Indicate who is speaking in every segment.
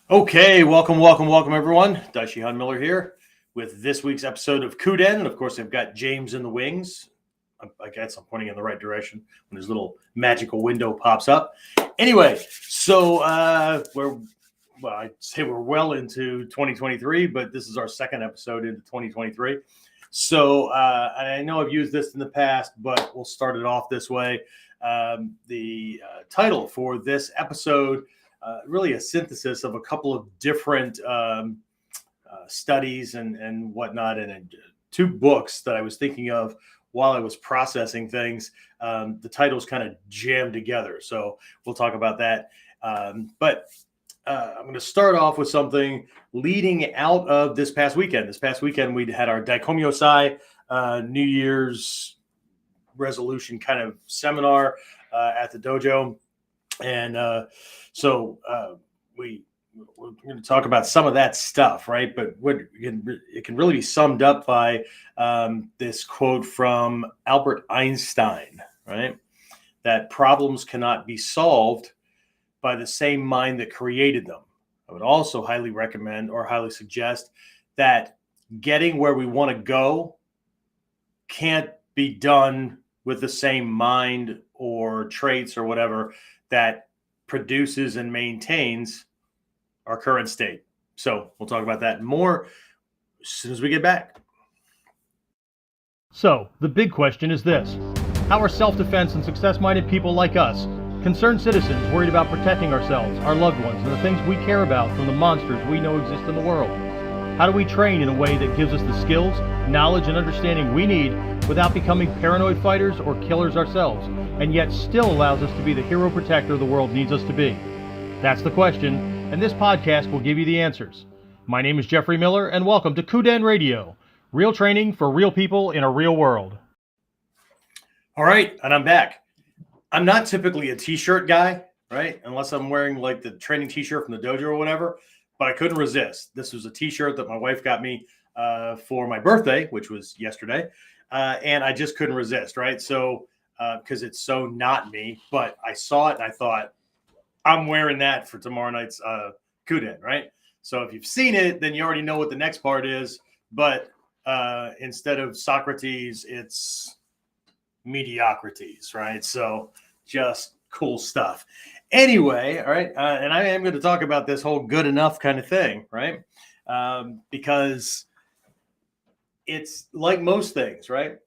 Speaker 1: Okay, welcome, everyone. Daishi Han Miller here with this week's episode of KUDEN. And of course, I've got James in the wings. I guess I'm pointing in the right direction when his little magical window pops up. Anyway, so I'd say we're well into 2023, but this is our second episode into 2023. So, and I know I've used this in the past, but we'll start it off this way. The title for this episode really a synthesis of a couple of different studies and whatnot, and two books that I was thinking of while I was processing things. The titles kind of jammed together, so we'll talk about that. But I'm going to start off with something leading out of this past weekend. This past weekend, we had our Daikomyosai New Year's resolution kind of seminar at the dojo. And so we're going to talk about some of that stuff, right? But it can really be summed up by this quote from Albert Einstein, right? That problems cannot be solved by the same mind that created them. I would also highly recommend or highly suggest that getting where we want to go can't be done with the same mind or traits or whatever that produces and maintains our current state. So we'll talk about that more as soon as we get back.
Speaker 2: So, the big question is this: how are self-defense and success-minded people like us, concerned citizens worried about protecting ourselves, our loved ones, and the things we care about from the monsters we know exist in the world? How do we train in a way that gives us the skills, knowledge, and understanding we need without becoming paranoid fighters or killers ourselves, and yet still allows us to be the hero protector the world needs us to be? That's the question, and this podcast will give you the answers. My name is Jeffrey Miller, and welcome to KUDEN Radio, real training for real people in a real world.
Speaker 1: All right, and I'm back. I'm not typically a t-shirt guy, right? Unless I'm wearing like the training t-shirt from the dojo or whatever, but I couldn't resist. This was a t-shirt that my wife got me for my birthday, which was yesterday, and I just couldn't resist, right? So, because it's so not me, but I saw it and I thought, I'm wearing that for tomorrow night's KUDEN, right? So if you've seen it, then you already know what the next part is, but instead of Socrates, it's mediocrities, right? So just cool stuff. Anyway, all right, and I am going to talk about this whole good enough kind of thing, right? Because it's like most things, right?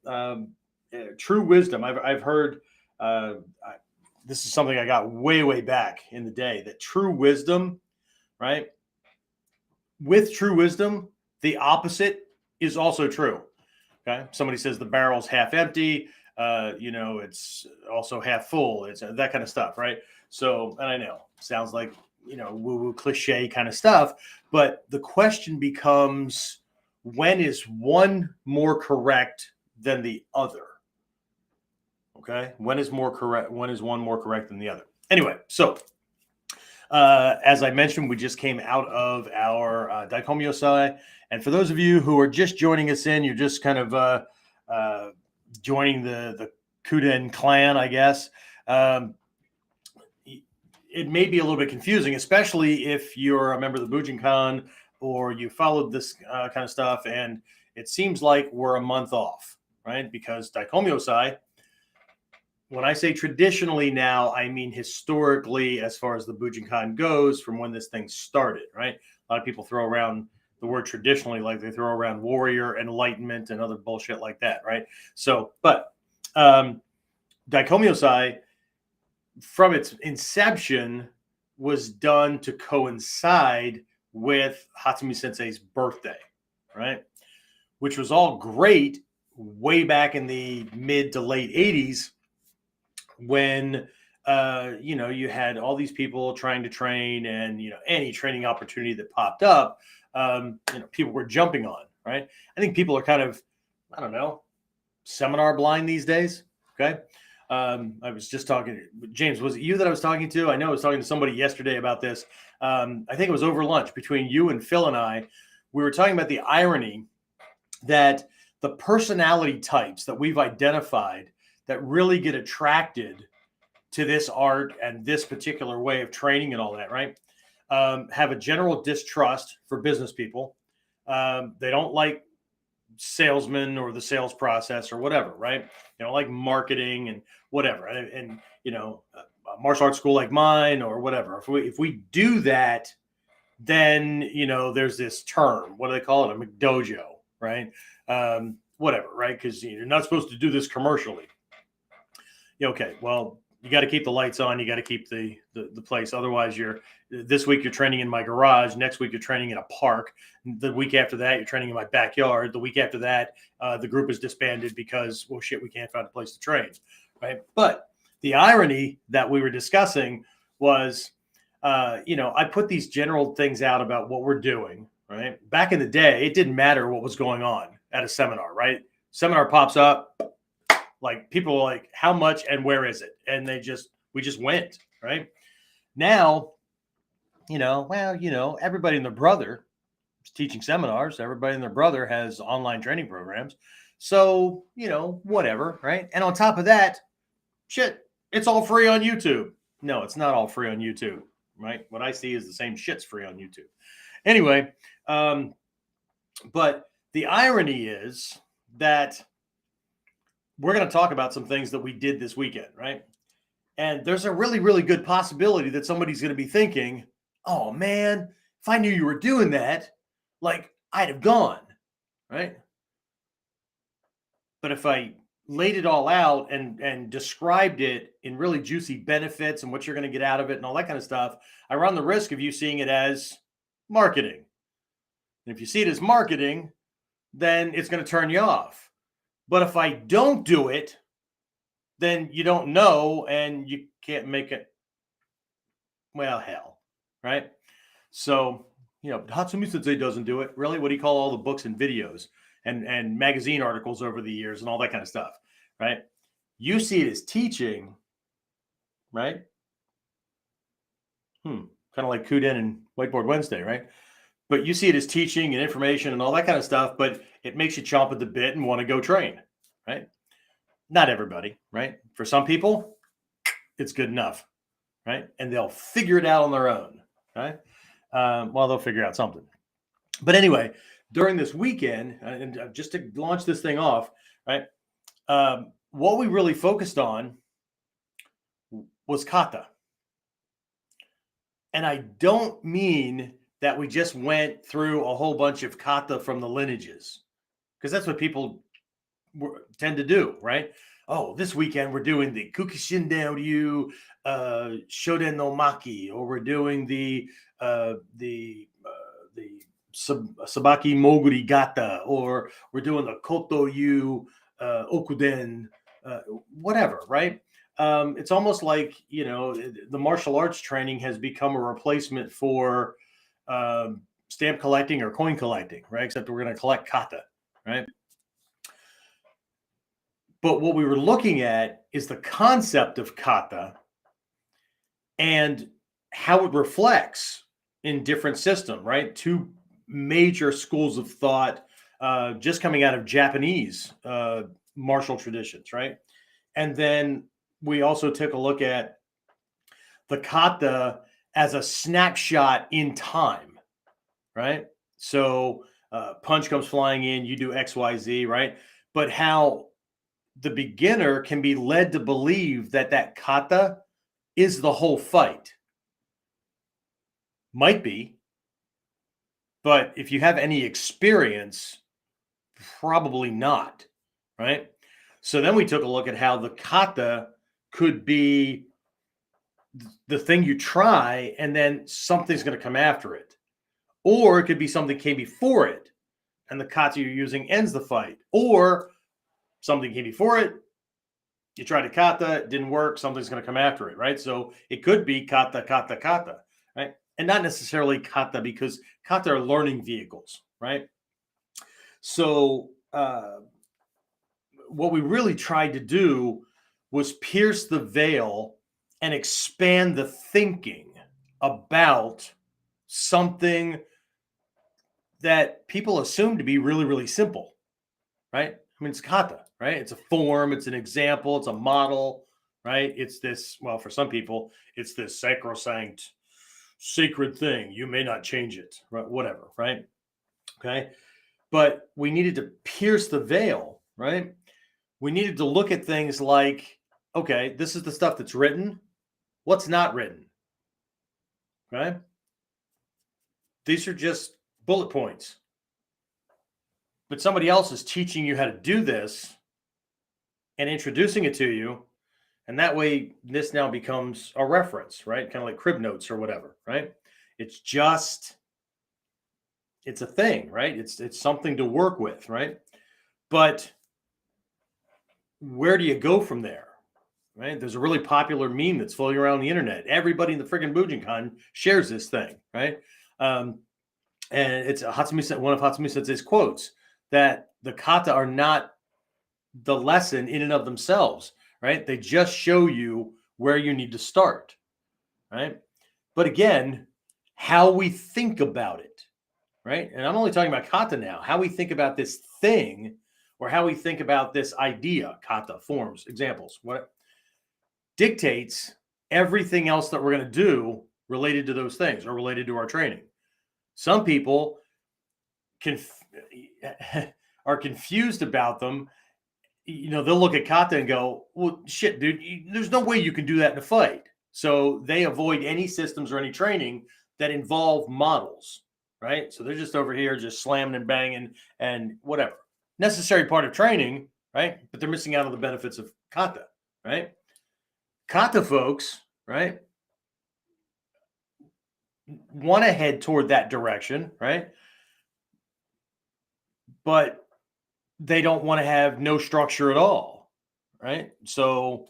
Speaker 1: True wisdom. I've heard this is something I got way back in the day, that true wisdom, right? With true wisdom, the opposite is also true. Okay, somebody says the barrel's half empty. It's also half full. It's that kind of stuff, right? So, and I know sounds like, woo-woo cliche kind of stuff, but the question becomes, when is one more correct than the other? Okay, when is more correct? When is one more correct than the other? Anyway, so as I mentioned, we just came out of our Daikomyosai, and for those of you who are just joining us in, you're just kind of joining the KUDEN clan, I guess. It may be a little bit confusing, especially if you're a member of the Bujinkan or you followed this kind of stuff, and it seems like we're a month off, right? Because Daikomyosai, when I say traditionally now, I mean historically, as far as the Bujinkan goes, from when this thing started, right? A lot of people throw around the word traditionally like they throw around warrior, enlightenment, and other bullshit like that, right? So, but Daikomyosai, from its inception, was done to coincide with Hatsumi Sensei's birthday, right? Which was all great way back in the mid to late 80s, when you had all these people trying to train, and any training opportunity that popped up, people were jumping on, right? I think people are kind of, I don't know, seminar blind these days. Okay. I was just talking, James, was it you that I was talking to? I know I was talking to somebody yesterday about this. I think it was over lunch between you and Phil and I. We were talking about the irony that the personality types that we've identified that really get attracted to this art and this particular way of training and all that, right? have a general distrust for business people. They don't like salesmen or the sales process or whatever, right? You know, like marketing and whatever. And you know, a martial arts school like mine or whatever. If we do that, then you know there's this term. What do they call it? A McDojo, right? Whatever, right? Because you're not supposed to do this commercially. Okay, well, you got to keep the lights on. You got to keep the place. Otherwise, this week you're training in my garage. Next week you're training in a park. The week after that you're training in my backyard. The week after that, the group is disbanded because, well, shit, we can't find a place to train, right? But the irony that we were discussing was, I put these general things out about what we're doing, right? Back in the day, it didn't matter what was going on at a seminar, right? Seminar pops up. Like people were like, how much and where is it? And we just went, right? Now, everybody and their brother is teaching seminars. Everybody and their brother has online training programs. So, whatever, right? And on top of that, shit, it's all free on YouTube. No, it's not all free on YouTube, right? What I see is the same shit's free on YouTube. Anyway, but the irony is that we're going to talk about some things that we did this weekend, right? And there's a really, really good possibility that somebody's going to be thinking, oh man, if I knew you were doing that, like I'd have gone, right? But if I laid it all out and described it in really juicy benefits and what you're going to get out of it and all that kind of stuff, I run the risk of you seeing it as marketing. And if you see it as marketing, then it's going to turn you off. But if I don't do it, then you don't know and you can't make it. Well, hell, right? So, Hatsumi Sensei doesn't do it. Really? What do you call all the books and videos and magazine articles over the years and all that kind of stuff, right? You see it as teaching, right? Kind of like KUDEN and Whiteboard Wednesday, right? But you see it as teaching and information and all that kind of stuff, but it makes you chomp at the bit and want to go train, right? Not everybody, right? For some people, it's good enough, right? And they'll figure it out on their own, right? They'll figure out something. But anyway, during this weekend, and just to launch this thing off, right? What we really focused on was kata. And I don't mean that we just went through a whole bunch of kata from the lineages, because that's what people tend to do, right? Oh, this weekend we're doing the Kukishinden Ryu Shoden no Maki, or we're doing the Sabaki Moguri Gata, or we're doing the Koto Yu Okuden, whatever, right? It's almost like, the martial arts training has become a replacement for stamp collecting or coin collecting, right? Except we're going to collect kata, right? But what we were looking at is the concept of kata and how it reflects in different systems, right? Two major schools of thought just coming out of Japanese martial traditions, right? And then we also took a look at the kata as a snapshot in time, right? So punch comes flying in, you do X, Y, Z, right? But how the beginner can be led to believe that kata is the whole fight. Might be. But if you have any experience, probably not, right? So then we took a look at how the kata could be the thing you try and then something's going to come after it. Or it could be something came before it and the kata you're using ends the fight. Or something came before it, you tried a kata, it didn't work, something's going to come after it, right? So it could be kata, kata, kata, right? And not necessarily kata, because kata are learning vehicles, right? So what we really tried to do was pierce the veil and expand the thinking about something that people assume to be really, really simple, right? I mean, it's kata, right? It's a form, it's an example, it's a model, right? It's this, well, for some people, it's this sacrosanct sacred thing. You may not change it, right? Whatever, right? Okay. But we needed to pierce the veil, right? We needed to look at things like, okay, this is the stuff that's written. What's not written? Right? These are just bullet points. But somebody else is teaching you how to do this and introducing it to you. And that way, this now becomes a reference, right? Kind of like crib notes or whatever, right? It's a thing, right? It's something to work with, right? But where do you go from there? Right? There's a really popular meme that's floating around the internet. Everybody in the friggin' Bujinkan shares this thing, right? And it's one of Hatsumi Sensei's quotes that the kata are not the lesson in and of themselves, right? They just show you where you need to start, right? But again, how we think about it, right? And I'm only talking about kata now. How we think about this thing, or how we think about this idea, kata, forms, examples, what dictates everything else that we're going to do related to those things or related to our training. Some people are confused about them. You know, they'll look at kata and go, well, shit, dude, there's no way you can do that in a fight. So they avoid any systems or any training that involve models, right? So they're just over here just slamming and banging and whatever. Necessary part of training, right? But they're missing out on the benefits of kata, right? Kata folks, right, want to head toward that direction, right? But they don't want to have no structure at all, right? So,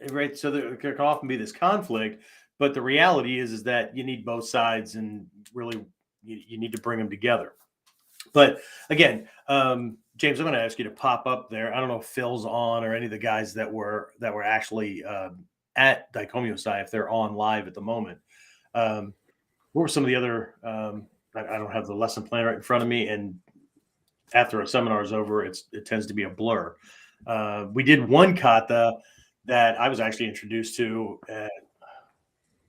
Speaker 1: right, so there can often be this conflict, but the reality is that you need both sides, and really you need to bring them together. But again, James, I'm going to ask you to pop up there. I don't know if Phil's on or any of the guys that were actually at Daikomyosai, if they're on live at the moment. What were some of the other? I don't have the lesson plan right in front of me, and after a seminar is over, it tends to be a blur. We did one kata that I was actually introduced to at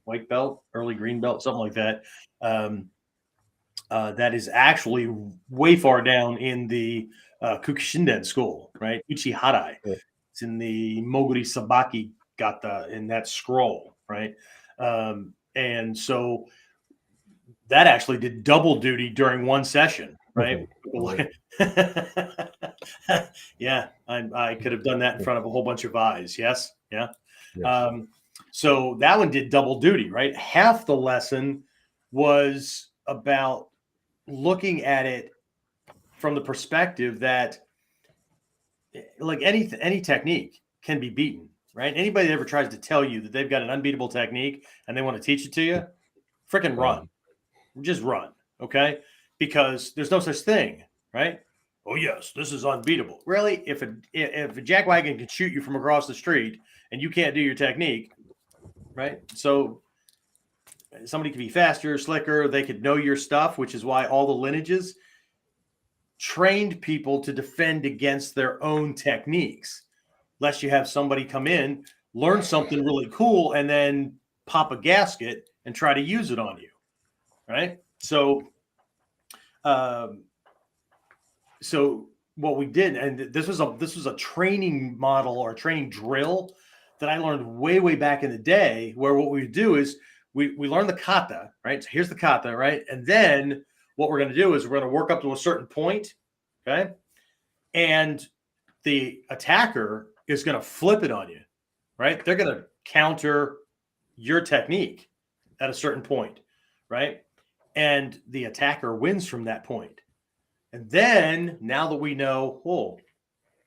Speaker 1: white belt, early green belt, something like that. That is actually way far down in the Kukushinden school, right? Uchiharai. Yeah. It's in the Moguri Sabaki Gata in that scroll, right? And so that actually did double duty during one session, right? Yeah, I could have done that in front of a whole bunch of eyes. Yes, yeah. Yes. So that one did double duty, right? Half the lesson was about looking at it from the perspective that, like any technique can be beaten, right? Anybody that ever tries to tell you that they've got an unbeatable technique and they want to teach it to you, freaking run. Just run, okay? Because there's no such thing, right? Oh yes, this is unbeatable. Really? If a jackwagon can shoot you from across the street and you can't do your technique, right? So somebody could be faster, slicker, they could know your stuff, which is why all the lineages trained people to defend against their own techniques. Lest you have somebody come in, learn something really cool, and then pop a gasket and try to use it on you, right? So what we did, and this was a training model or a training drill that I learned way back in the day, where what we do is we learn the kata, right? So here's the kata, right? And then what we're going to do is we're going to work up to a certain point, okay? And the attacker is going to flip it on you, right? They're going to counter your technique at a certain point, right? And the attacker wins from that point. And then now that we know, oh,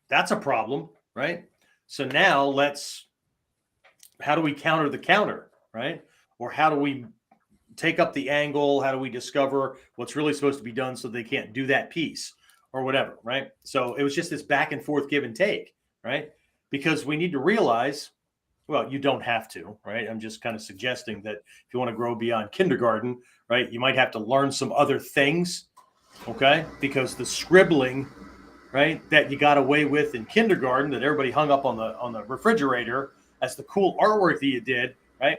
Speaker 1: that's a problem, right? So now how do we counter the counter, right? Or how do we take up the angle? How do we discover what's really supposed to be done so they can't do that piece or whatever, right? So it was just this back and forth give and take, right? Because we need to realize, well, you don't have to, right? I'm just kind of suggesting that if you want to grow beyond kindergarten, right, you might have to learn some other things, okay? Because the scribbling, right, that you got away with in kindergarten that everybody hung up on the refrigerator as the cool artwork that you did, right?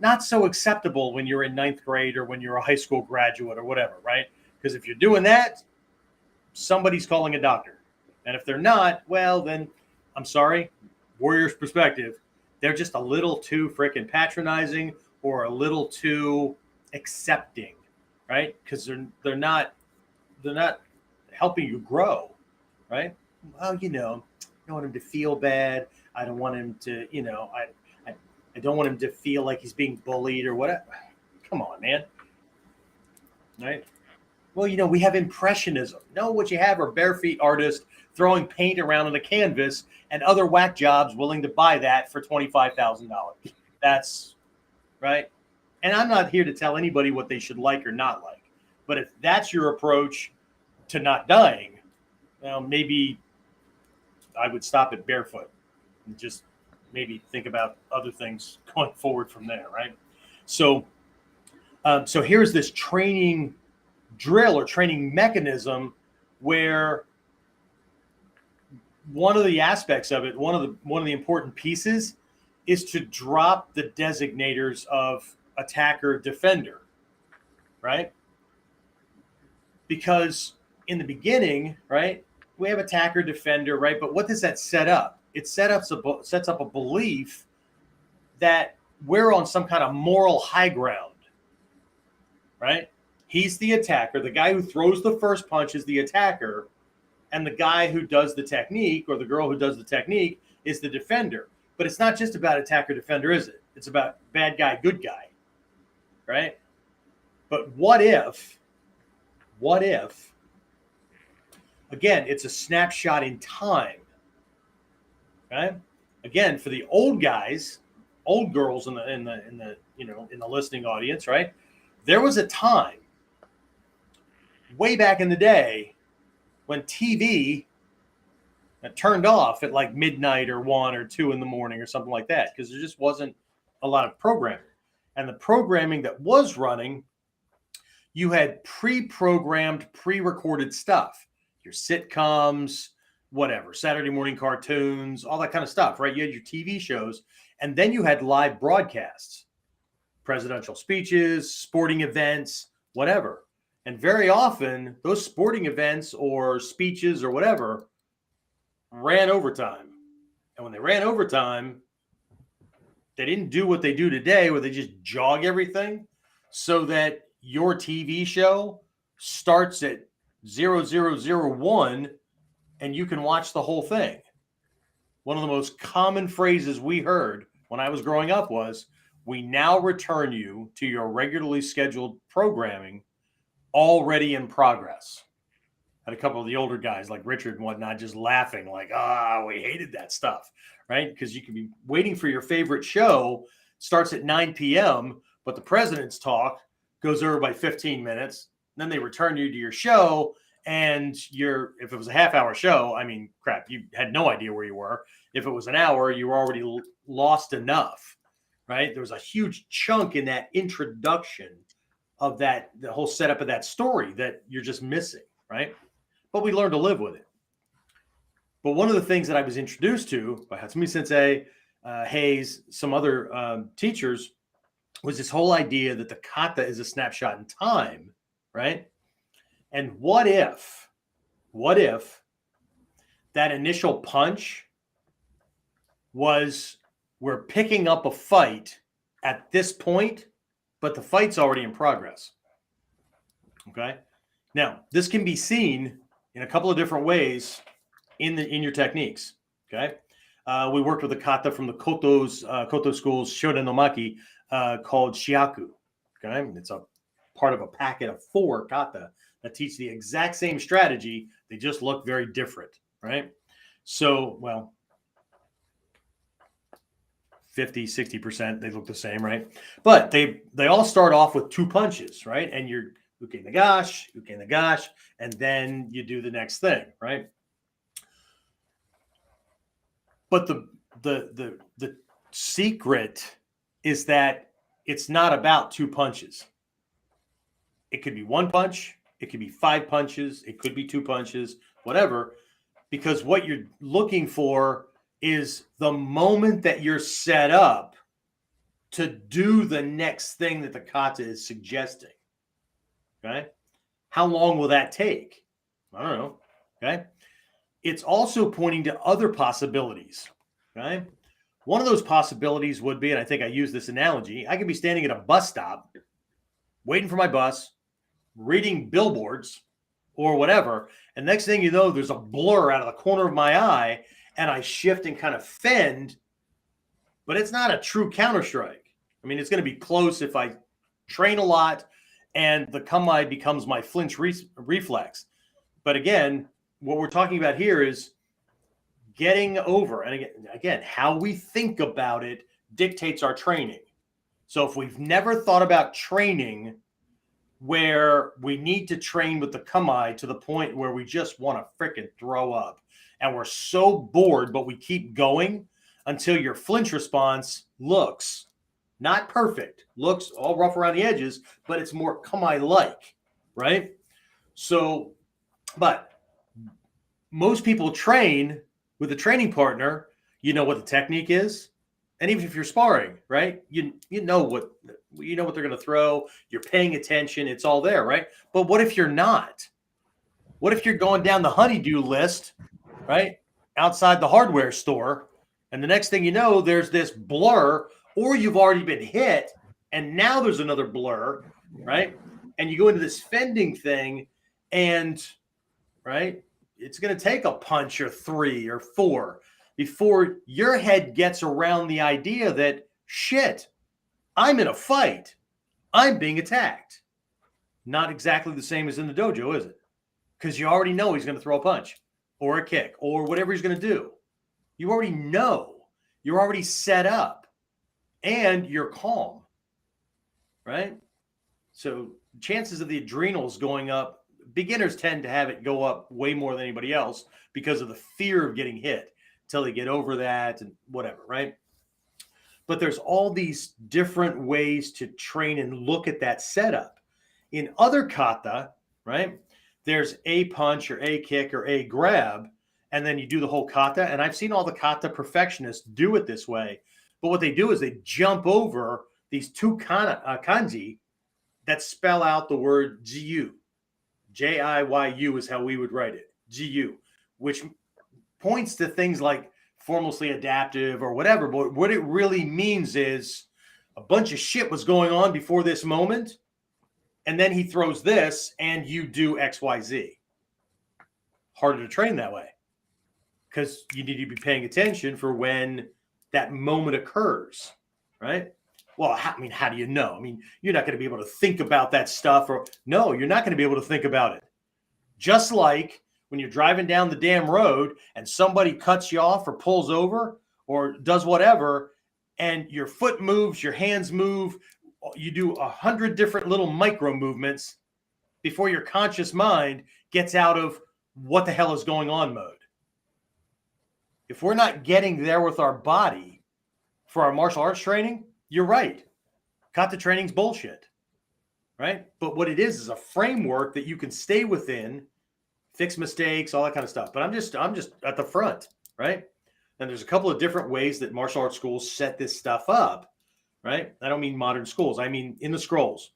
Speaker 1: not so acceptable when you're in 9th grade or when you're a high school graduate or whatever, right? Because if you're doing that, somebody's calling a doctor. And if they're not, well, then I'm sorry, Warriors perspective, they're just a little too freaking patronizing or a little too accepting, right? Because they're not helping you grow, right? Well, I don't want him to feel bad. I don't want him to, I don't want him to feel like he's being bullied or whatever. Come on, man. Right? Well, we have impressionism. No, what you have are bare feet artists throwing paint around on a canvas and other whack jobs willing to buy that for $25,000. That's right. And I'm not here to tell anybody what they should like or not like. But if that's your approach to not dying, well, maybe I would stop at barefoot and just maybe think about other things going forward from there, right? So here's this training drill or training mechanism where one of the aspects of it, one of the important pieces is to drop the designators of attacker, defender, right? Because in the beginning, right, we have attacker, defender, right? But what does that set up? It sets up a belief that we're on some kind of moral high ground, right? He's the attacker. The guy who throws the first punch is the attacker. And the guy who does the technique or the girl who does the technique is the defender. But it's not just about attacker, defender, is it? It's about bad guy, good guy, right? But what if, again, it's a snapshot in time, right? Again, for the old guys, old girls in the listening audience, right? There was a time way back in the day when TV turned off at like midnight or 1 or 2 in the morning or something like that, because there just wasn't a lot of programming. And the programming that was running, you had pre-programmed, pre-recorded stuff, your sitcoms, whatever, Saturday morning cartoons, all that kind of stuff, right? You had your TV shows, and then you had live broadcasts, presidential speeches, sporting events, whatever. And very often, those sporting events or speeches or whatever ran overtime. And when they ran overtime, they didn't do what they do today, where they just jog everything so that your TV show starts at 0001 and you can watch the whole thing. One of the most common phrases we heard when I was growing up was, "We now return you to your regularly scheduled programming already in progress." Had a couple of the older guys like Richard and whatnot just laughing like, we hated that stuff, right? Because you can be waiting for your favorite show, starts at 9 p.m., but the president's talk goes over by 15 minutes. Then they return you to your show, and if it was a half-hour show, I mean, crap, you had no idea where you were. If it was an hour, you were already lost enough, right? There was a huge chunk in that introduction of the whole setup of that story that you're just missing, right? But we learned to live with it. But one of the things that I was introduced to by Hatsumi Sensei, Hayes, some other teachers, was this whole idea that the kata is a snapshot in time, right? And what if that initial punch was, we're picking up a fight at this point, but the fight's already in progress. Okay. Now, this can be seen in a couple of different ways in your techniques. Okay. We worked with a kata from the Koto schools, Shoden no Maki, called Shiaku. Okay. It's a part of a packet of 4 kata that teach the exact same strategy. They just look very different. Right. So, well, 50, 60%, they look the same, right? But they all start off with 2 punches, right? And you're uke nagash, and then you do the next thing, right? But the secret is that it's not about 2 punches. It could be 1 punch, it could be 5 punches, it could be 2 punches, whatever, because what you're looking for is the moment that you're set up to do the next thing that the kata is suggesting. Okay. How long will that take? I don't know. Okay. It's also pointing to other possibilities. Okay. One of those possibilities would be, and I think I use this analogy, I could be standing at a bus stop, waiting for my bus, reading billboards or whatever. And next thing you know, there's a blur out of the corner of my eye, and I shift and kind of fend, but it's not a true counter-strike. I mean, it's going to be close if I train a lot and the kamae becomes my flinch reflex. But again, what we're talking about here is getting over. And again, how we think about it dictates our training. So if we've never thought about training where we need to train with the kamae to the point where we just want to freaking throw up, and we're so bored, but we keep going until your flinch response looks not perfect, looks all rough around the edges, but it's more kamae-like, right? So, but most people train with a training partner. You know what the technique is, and even if you're sparring, right? You know what they're going to throw. You're paying attention. It's all there, right? But what if you're not? What if you're going down the honeydew list, right, outside the hardware store, and the next thing you know, there's this blur, or you've already been hit, and now there's another blur, right? And you go into this fending thing, and right, it's going to take a punch or 3 or 4 before your head gets around the idea that, shit, I'm in a fight. I'm being attacked. Not exactly the same as in the dojo, is it? Because you already know he's going to throw a punch or a kick or whatever he's going to do. You already know. You're already set up. And you're calm, right? So chances of the adrenals going up, beginners tend to have it go up way more than anybody else because of the fear of getting hit until they get over that and whatever, right? But there's all these different ways to train and look at that setup. In other kata, right, there's a punch or a kick or a grab, and then you do the whole kata. And I've seen all the kata perfectionists do it this way. But what they do is they jump over these 2 kanji that spell out the word jiyu. Jiyu is how we would write it. Jiyu, which points to things like formlessly adaptive or whatever. But what it really means is a bunch of shit was going on before this moment, and then he throws this, and you do X, Y, Z. Harder to train that way because you need to be paying attention for when that moment occurs, right? Well, how do you know? I mean, you're not going to be able to think about that stuff. No, you're not going to be able to think about it. Just like when you're driving down the damn road and somebody cuts you off or pulls over or does whatever, and your foot moves, your hands move, you do 100 different little micro movements before your conscious mind gets out of what the hell is going on mode. If we're not getting there with our body for our martial arts training, you're right. Kata training's bullshit, right? But what it is a framework that you can stay within, fix mistakes, all that kind of stuff. But I'm just at the front, right? And there's a couple of different ways that martial arts schools set this stuff up, right? I don't mean modern schools. I mean in the scrolls,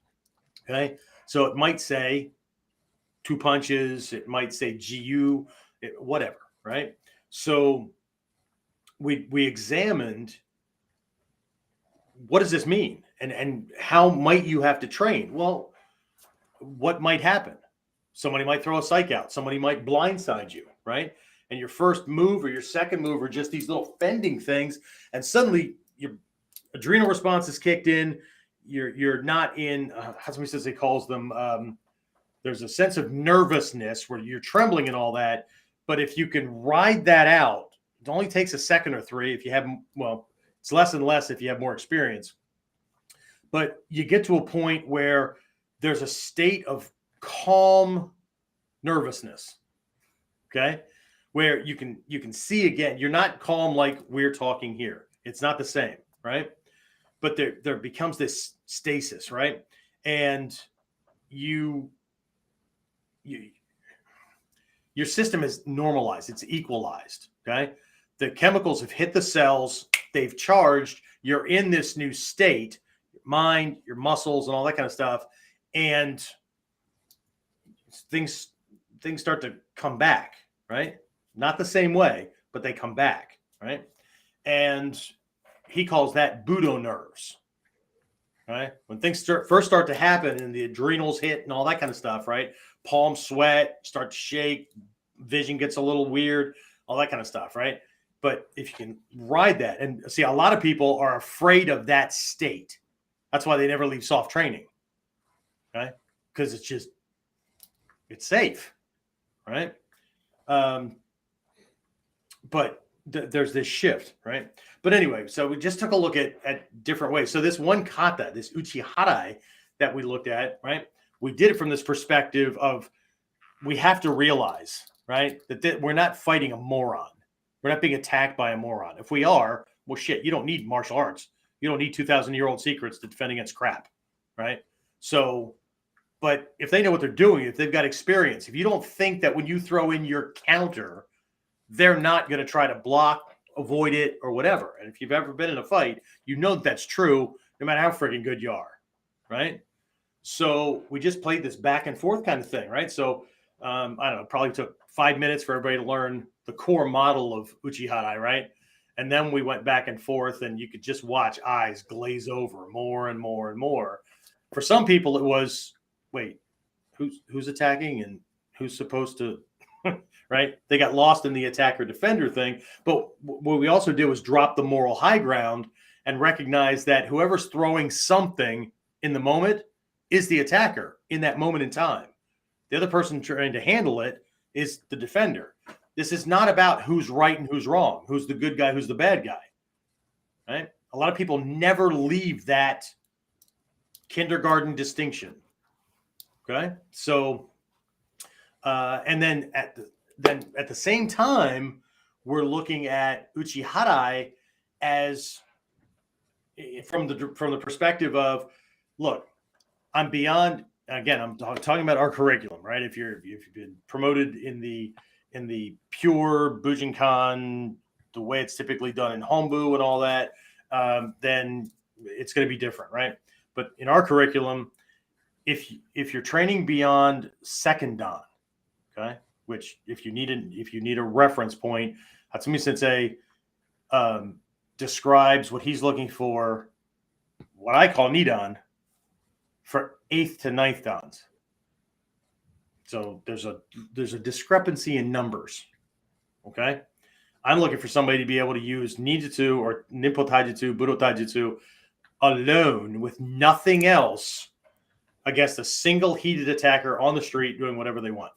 Speaker 1: okay? So it might say 2 punches. It might say jiyu, whatever, right? So we examined what does this mean and how might you have to train? Well, what might happen? Somebody might throw a psych out. Somebody might blindside you, right? And your first move or your second move are just these little fending things, and suddenly your adrenal response is kicked in. You're not in, how somebody says he calls them, there's a sense of nervousness where you're trembling and all that. But if you can ride that out, it only takes a second or 3 if you have, well, it's less and less if you have more experience. But you get to a point where there's a state of calm nervousness, okay? Where you can see again, you're not calm like we're talking here. It's not the same, right? But there becomes this stasis, right? And your system is normalized. It's equalized, okay? The chemicals have hit the cells. they've charged, you're in this new state, your mind, your muscles, and all that kind of stuff, and things start to come back, right? Not the same way, but they come back, right? And he calls that Budo nerves, right? When things first start to happen and the adrenals hit and all that kind of stuff, right? Palms sweat, start to shake, vision gets a little weird, all that kind of stuff, right? But if you can ride that, and see, a lot of people are afraid of that state. That's why they never leave soft training, right? Because it's safe, right? But there's this shift, right? But anyway, so we just took a look at different ways. So this one kata, this uchiharai that we looked at, right? We did it from this perspective of we have to realize, right, that we're not fighting a moron. We're not being attacked by a moron. If we are, well, shit, you don't need martial arts. You don't need 2,000-year-old secrets to defend against crap, right? So, but if they know what they're doing, if they've got experience, if you don't think that when you throw in your counter, they're not going to try to block, avoid it, or whatever. And if you've ever been in a fight, you know that's true, no matter how freaking good you are, right? So we just played this back and forth kind of thing, right? So I don't know, it probably took 5 minutes for everybody to learn the core model of uchiharai, right? And then we went back and forth, and you could just watch eyes glaze over more and more and more. For some people, it was, wait, who's attacking and who's supposed to, right? They got lost in the attacker-defender thing. But what we also did was drop the moral high ground and recognize that whoever's throwing something in the moment is the attacker in that moment in time. The other person trying to handle it is the defender. This is not about who's right and who's wrong, who's the good guy, who's the bad guy, right? A lot of people never leave that kindergarten distinction, okay? So, and then at the same time, we're looking at uchiharai as from the perspective of, look, I'm beyond. Again, I'm talking about our curriculum, right? If you've been promoted in the pure Bujinkan, the way it's typically done in Hombu and all that, then it's going to be different, right? But in our curriculum, if you're training beyond second dan, okay, which if you need a reference point, Hatsumi Sensei describes what he's looking for, what I call nidan, for 8th to 9th dans. So there's a discrepancy in numbers. Okay. I'm looking for somebody to be able to use ninjutsu or ninpo taijutsu, budo taijutsu alone with nothing else against a single heated attacker on the street doing whatever they want.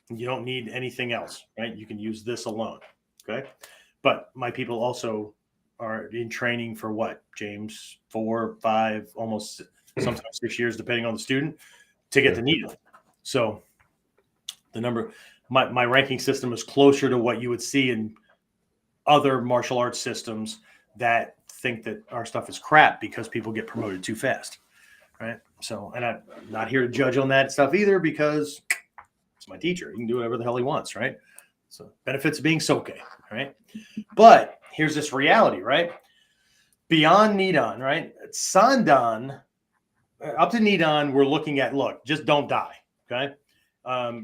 Speaker 1: You don't need anything else, right? You can use this alone. Okay. But my people also are in training for what, James? 4, 5, almost sometimes 6 years, depending on the student, to get the needle. So the number, my ranking system is closer to what you would see in other martial arts systems that think that our stuff is crap because people get promoted too fast, right? So, and I'm not here to judge on that stuff either because it's my teacher. He can do whatever the hell he wants, right? So benefits of being Soke, right? But here's this reality, right? Beyond Nidan, right? Sandan, up to Nidan, we're looking at, look, just don't die, okay?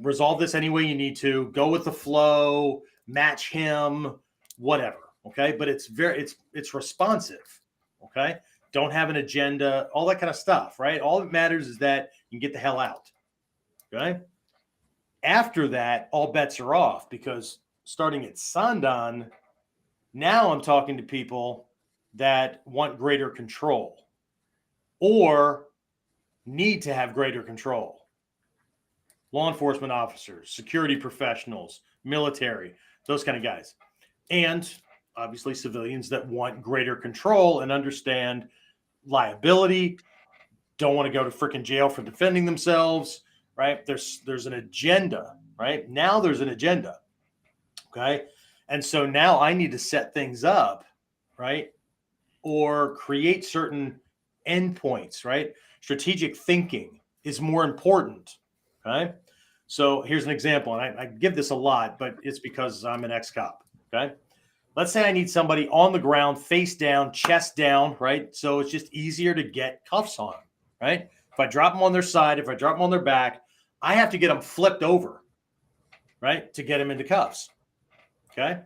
Speaker 1: Resolve this any way you need to. Go with the flow, match him, whatever, okay? But it's responsive, okay? Don't have an agenda, all that kind of stuff, right? All that matters is that you can get the hell out, okay? After that, all bets are off because starting at Sandan, now I'm talking to people that want greater control or need to have greater control. Law enforcement officers, security professionals, military, those kind of guys. And obviously civilians that want greater control and understand liability, don't want to go to freaking jail for defending themselves, right? There's an agenda, right? Now there's an agenda, okay? And so now I need to set things up, right? Or create certain endpoints, right? Strategic thinking is more important, okay? So here's an example, and I give this a lot, but it's because I'm an ex-cop, okay? let's say I need somebody on the ground, face down, chest down, right? So it's just easier to get cuffs on, right? If I drop them on their side, if I drop them on their back, I have to get them flipped over, right, to get them into cuffs, okay?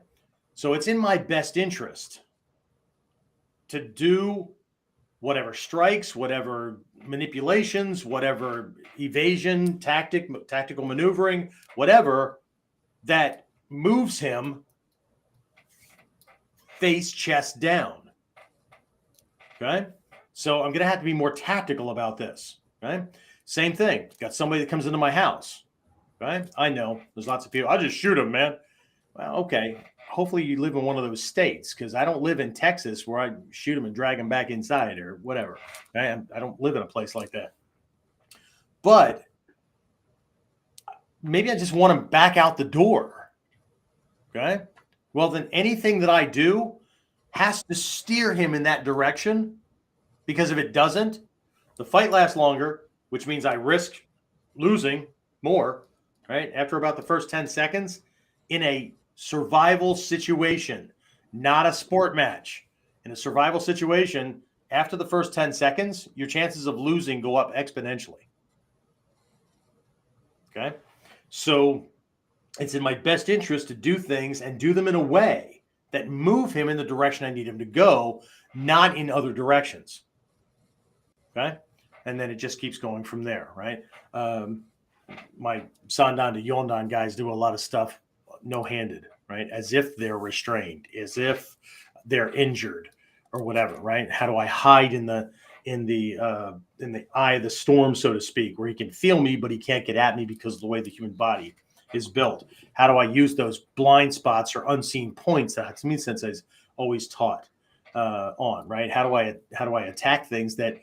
Speaker 1: So it's in my best interest to do whatever strikes, whatever manipulations, whatever evasion, tactical maneuvering, whatever that moves him face, chest down. Okay. So I'm going to have to be more tactical about this. Okay. Same thing. Got somebody that comes into my house. Right. I know there's lots of people. I'll just shoot him, man. Well, okay. Hopefully you live in one of those states, because I don't live in Texas where I shoot them and drag them back inside or whatever. Okay? I don't live in a place like that. But maybe I just want them back out the door. Okay. Well, then anything that I do has to steer him in that direction, because if it doesn't, the fight lasts longer, which means I risk losing more, right? After about the first 10 seconds in a survival situation, not a sport match. In a survival situation, after the first 10 seconds, your chances of losing go up exponentially. Okay. So it's in my best interest to do things and do them in a way that move him in the direction I need him to go, not in other directions. Okay. And then it just keeps going from there, right? My Sandan to Yondan guys do a lot of stuff no-handed, right? As if they're restrained, as if they're injured or whatever, right? How do I hide in the eye of the storm, so to speak, where he can feel me, but he can't get at me because of the way the human body is built? How do I use those blind spots or unseen points that Hatsumi Sensei's always taught on, right? How do I attack things that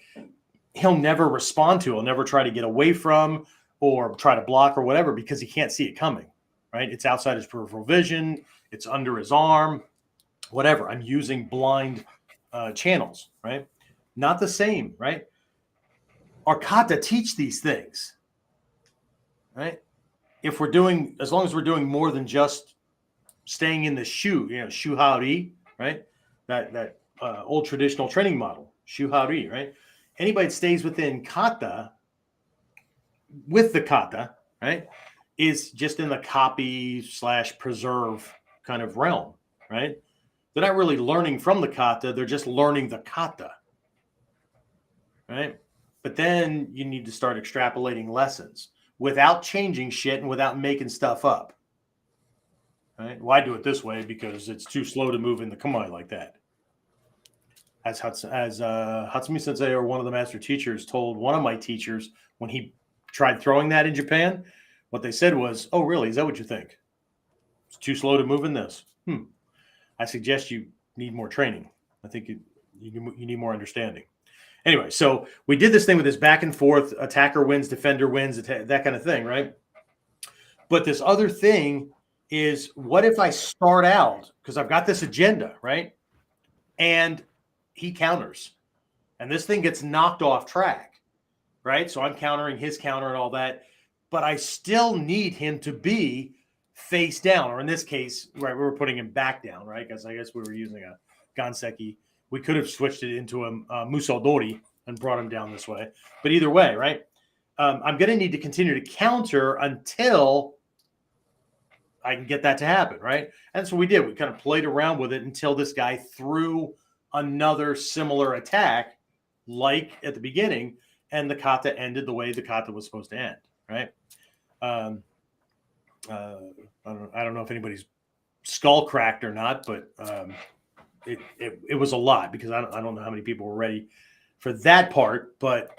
Speaker 1: he'll never respond to, he'll never try to get away from or try to block or whatever, because he can't see it coming, right? It's outside his peripheral vision, it's under his arm, whatever. I'm using blind channels, right? Not the same, right? Our kata teach these things, right? If we're doing, as long as we're doing more than just staying in the shu, shuhari, right? That old traditional training model, shuhari, right? Anybody that stays within kata, with the kata, right, is just in the copy/preserve kind of realm, right? They're not really learning from the kata, they're just learning the kata, right? But then you need to start extrapolating lessons without changing shit and without making stuff up, right? Well, I do it this way because it's too slow to move in the kamae like that. As Hatsumi Sensei, or one of the master teachers, told one of my teachers when he tried throwing that in Japan, what they said was, "Oh, really? Is that what you think? It's too slow to move in this? I suggest you need more training. I think you need more understanding." Anyway, so we did this thing with this back and forth, attacker wins, defender wins, that kind of thing, right? But this other thing is, what if I start out, because I've got this agenda, right? And he counters, and this thing gets knocked off track, right? So I'm countering his counter and all that, but I still need him to be face down, or in this case, right, we were putting him back down, right? Because I guess we were using a ganseki. We could have switched it into a musodori and brought him down this way, but either way, right? I'm going to need to continue to counter until I can get that to happen, right? And so we did. We kind of played around with it until this guy threw another similar attack, like at the beginning, and the kata ended the way the kata was supposed to end, right? I don't know if anybody's skull cracked or not, but it was a lot, because I don't know how many people were ready for that part, but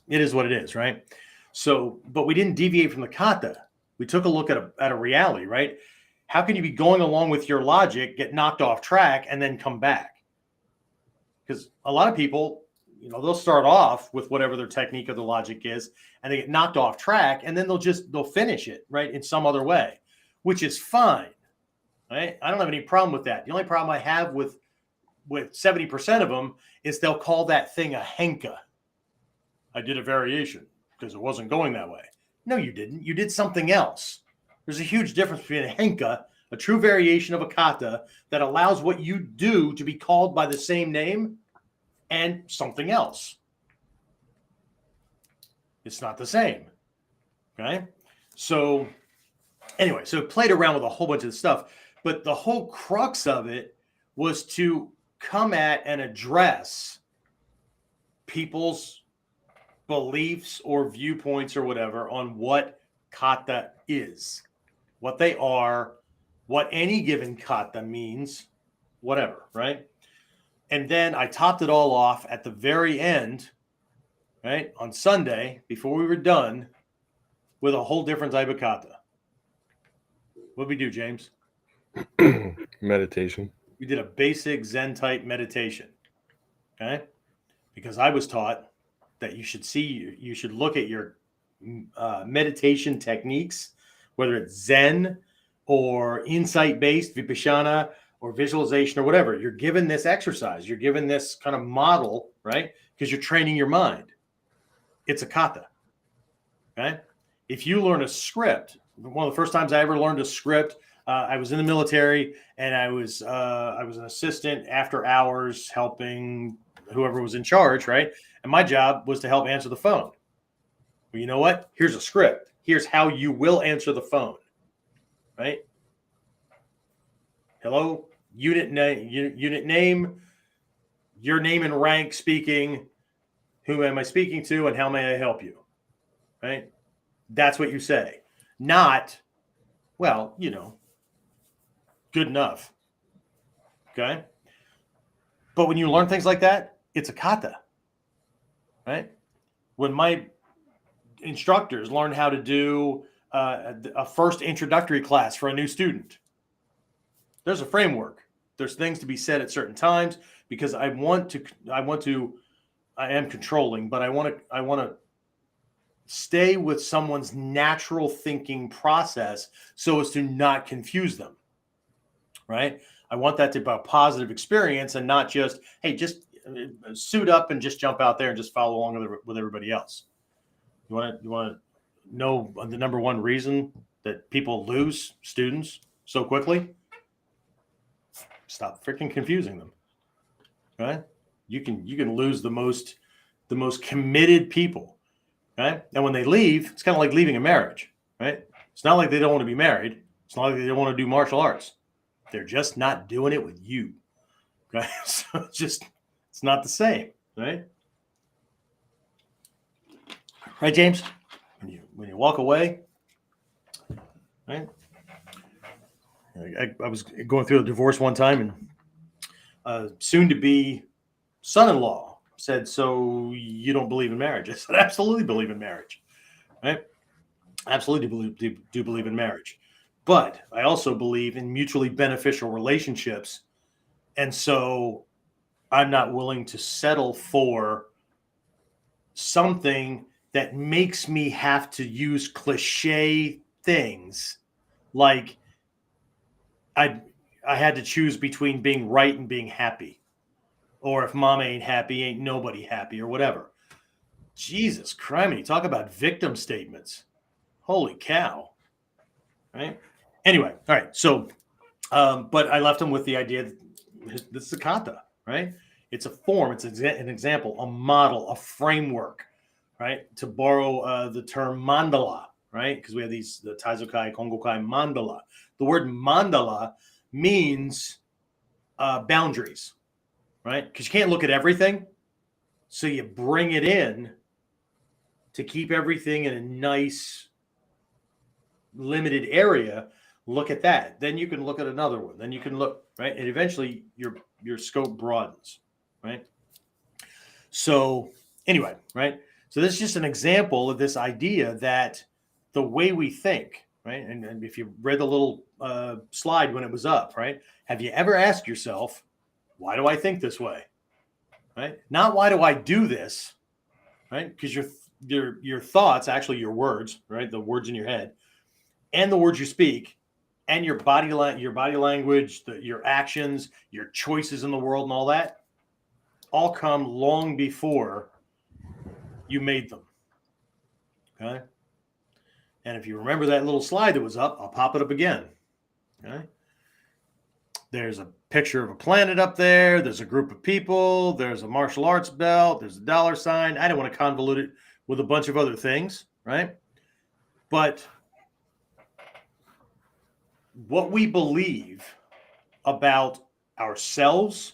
Speaker 1: it is what it is, right? So, but we didn't deviate from the kata. We took a look at a reality, right? How can you be going along with your logic, get knocked off track, and then come back? Because a lot of people, they'll start off with whatever their technique or the logic is, and they get knocked off track, and then they'll finish it, right, in some other way, which is fine, right? I don't have any problem with that. The only problem I have with 70% of them is they'll call that thing a henka. I did a variation because it wasn't going that way. No, you didn't. You did something else. There's a huge difference between a henka, a true variation of a kata that allows what you do to be called by the same name and something else. It's not the same. Okay. So anyway, so it played around with a whole bunch of stuff, but the whole crux of it was to come at and address people's beliefs or viewpoints or whatever on what kata is, what they are, what any given kata means, whatever, right? And then I topped it all off at the very end, right, on Sunday before we were done with a whole different type of kata. What did we do, James?
Speaker 3: Meditation.
Speaker 1: We did a basic Zen type meditation, okay? Because I was taught that you should look at your meditation techniques, whether it's Zen or insight-based, Vipassana, or visualization or whatever. You're given this exercise. You're given this kind of model, right? Because you're training your mind. It's a kata, okay? If you learn a script, one of the first times I ever learned a script, I was in the military, and I was an assistant after hours helping whoever was in charge, right? And my job was to help answer the phone. Well, you know what? Here's a script. Here's how you will answer the phone, right? Hello, unit name, your name and rank speaking. Who am I speaking to, and how may I help you? Right? That's what you say. Not, well, good enough. Okay? But when you learn things like that, it's a kata. Right? When my instructors learn how to do a first introductory class for a new student, there's a framework. There's things to be said at certain times because I am controlling, but I want to stay with someone's natural thinking process so as to not confuse them, right? I want that to be a positive experience and not just, hey, just suit up and just jump out there and just follow along with everybody else. You want to know the number one reason that people lose students so quickly? Stop freaking confusing them, right? You can lose the most committed people, right? And when they leave, it's kind of like leaving a marriage, right? It's not like they don't want to be married. It's not like they don't want to do martial arts. They're just not doing it with you, okay? So it's not the same, right? Right, James? When you walk away, right? I was going through a divorce one time, and soon-to-be son-in-law said, "So you don't believe in marriage?" I said, "Absolutely believe in marriage, right? Absolutely do believe in marriage, but I also believe in mutually beneficial relationships, and so I'm not willing to settle for something that makes me have to use cliche things like I had to choose between being right and being happy. Or if mama ain't happy, ain't nobody happy, or whatever." Jesus Christ, talk about victim statements. Holy cow. Right? Anyway, all right. So, but I left him with the idea that this is a kata, right? It's a form, it's an example, a model, a framework, right? To borrow the term mandala, right? Because we have the Taizokai, Kongokai, mandala. The word mandala means boundaries, right? Because you can't look at everything. So you bring it in to keep everything in a nice limited area. Look at that. Then you can look at another one. Then you can look, right? And eventually your scope broadens, right? So anyway, right? So this is just an example of this idea that the way we think, right? And if you read the little slide when it was up, right? Have you ever asked yourself, why do I think this way? Right? Not why do I do this, right? Because your thoughts, actually your words, right? The words in your head and the words you speak and your body language, your actions, your choices in the world and all that all come long before you made them. Okay? And if you remember that little slide that was up, I'll pop it up again. Okay? There's a picture of a planet up there. There's a group of people. There's a martial arts belt. There's a dollar sign. I don't want to convolute it with a bunch of other things, right? But what we believe about ourselves,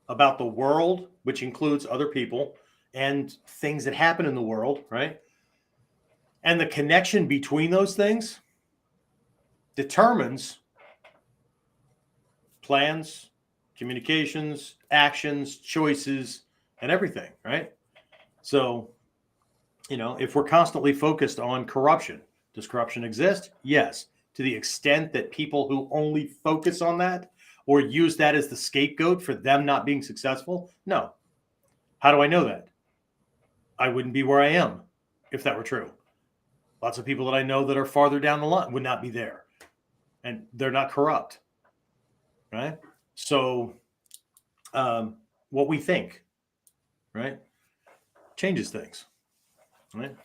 Speaker 1: about the world, which includes other people and things that happen in the world, right? And the connection between those things determines plans, communications, actions, choices, and everything, right? So, if we're constantly focused on corruption, does corruption exist? Yes. To the extent that people who only focus on that or use that as the scapegoat for them not being successful? No. How do I know that? I wouldn't be where I am if that were true. Lots of people that I know that are farther down the line would not be there. And they're not corrupt. Right? So what we think, right, changes things. Right?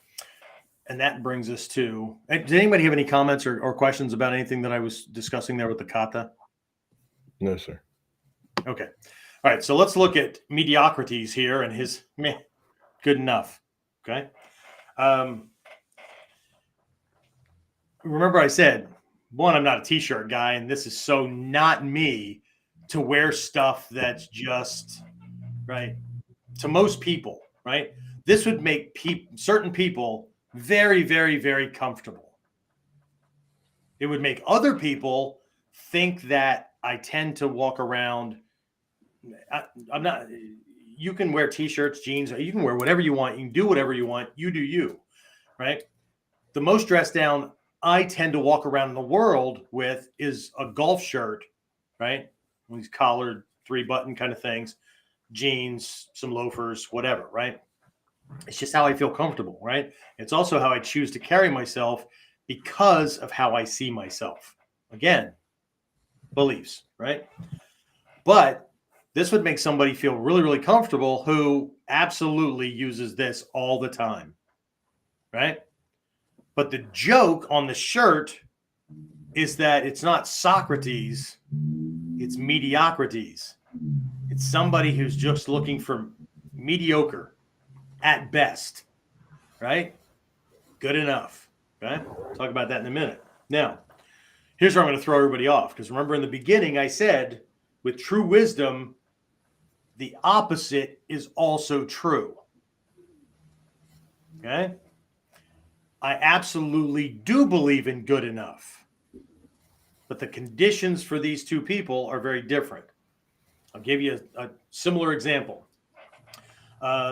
Speaker 1: And that brings us to, did anybody have any comments or questions about anything that I was discussing there with the kata?
Speaker 3: No, sir.
Speaker 1: Okay. All right. So let's look at mediocrities here and his good enough. Okay. Remember I said, one, I'm not a t-shirt guy, and this is so not me to wear stuff that's just, right, to most people, right? This would make certain people very, very, very comfortable. It would make other people think that I tend to walk around. I'm not, you can wear t-shirts, jeans, you can wear whatever you want. You can do whatever you want. You do you, right? The most dressed down I tend to walk around in the world with is a golf shirt, right? These collared 3-button kind of things, jeans, some loafers, whatever, right? It's just how I feel comfortable, right? It's also how I choose to carry myself because of how I see myself. Again, beliefs, right? But this would make somebody feel really, really comfortable who absolutely uses this all the time, right? But the joke on the shirt is that it's not Socrates, it's mediocrities. It's somebody who's just looking for mediocre at best, right? Good enough, okay? We'll talk about that in a minute. Now, here's where I'm going to throw everybody off, because remember in the beginning I said with true wisdom, the opposite is also true, okay? I absolutely do believe in good enough, but the conditions for these two people are very different. I'll give you a similar example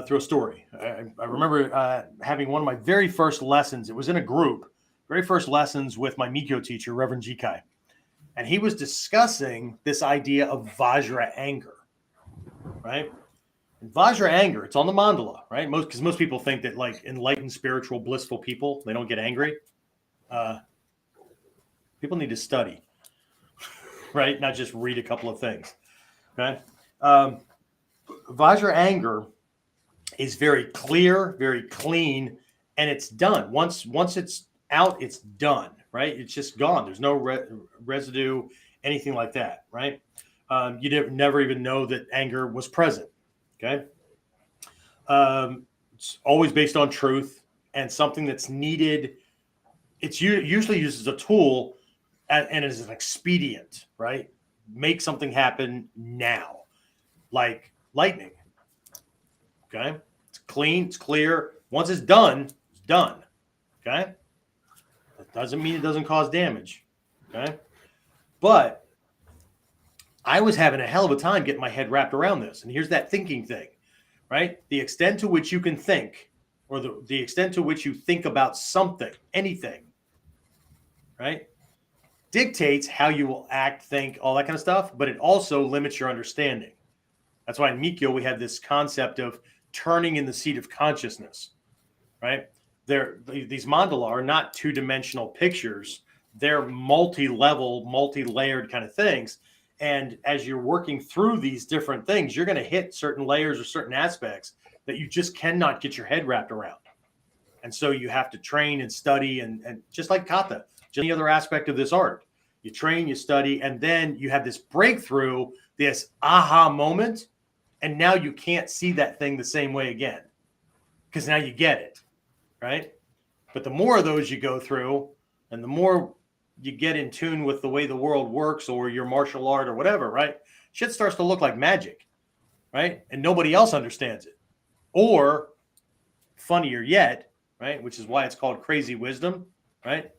Speaker 1: through a story. I remember having one of my very first lessons. It was in a group, very first lessons with my Mikyo teacher, Reverend Jikai. And he was discussing this idea of Vajra anger, right? And Vajra anger, it's on the mandala, right? Because most people think that like enlightened, spiritual, blissful people, they don't get angry. People need to study, right? Not just read a couple of things, okay? Vajra anger is very clear, very clean, and it's done. Once it's out, it's done, right? It's just gone. There's no residue, anything like that, right? You never even know that anger was present. Okay. It's always based on truth and something that's needed. It's usually used as a tool and as an expedient, right? Make something happen now, like lightning. Okay. It's clean. It's clear. Once it's done, it's done. Okay. That doesn't mean it doesn't cause damage. Okay. But I was having a hell of a time getting my head wrapped around this. And here's that thinking thing, right? The extent to which you can think, or the extent to which you think about something, anything, right, dictates how you will act, think, all that kind of stuff. But it also limits your understanding. That's why in Mikyo we have this concept of turning in the seat of consciousness, right? These mandala are not two-dimensional pictures. They're multi-level, multi-layered kind of things. And as you're working through these different things, you're going to hit certain layers or certain aspects that you just cannot get your head wrapped around. And so you have to train and study and just like kata, just any other aspect of this art, you train, you study, and then you have this breakthrough, this aha moment, and now you can't see that thing the same way again because now you get it, right? But the more of those you go through and the more you get in tune with the way the world works or your martial art or whatever, right? Shit starts to look like magic, right? And nobody else understands it. Or funnier yet, right? Which is why it's called crazy wisdom, right?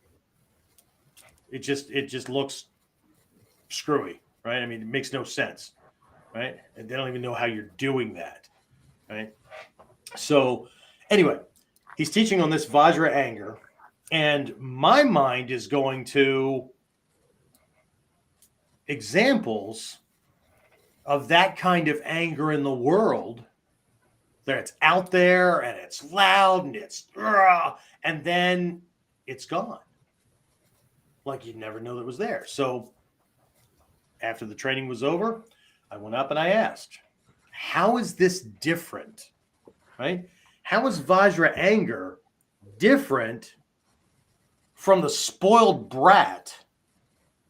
Speaker 1: It just looks screwy, right? I mean, it makes no sense, right? And they don't even know how you're doing that, right? So anyway, he's teaching on this Vajra anger, and my mind is going to examples of that kind of anger in the world that it's out there and it's loud and it's and then it's gone. Like you'd never know that it was there. So after the training was over, I went up and I asked, how is this different? Right? How is Vajra anger different from the spoiled brat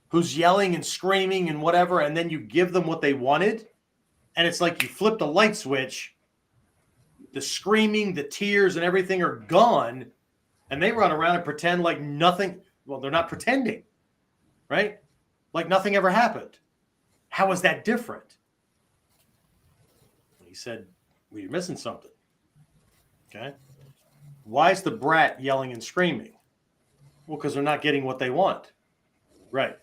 Speaker 1: who's yelling and screaming and whatever, and then you give them what they wanted, and it's like you flip the light switch, the screaming, the tears, and everything are gone, and they run around and pretend like nothing. Well, they're not pretending, right? Like nothing ever happened. How is that different? He said, well, you're missing something. Okay. Why is the brat yelling and screaming? Well, because they're not getting what they want. Right.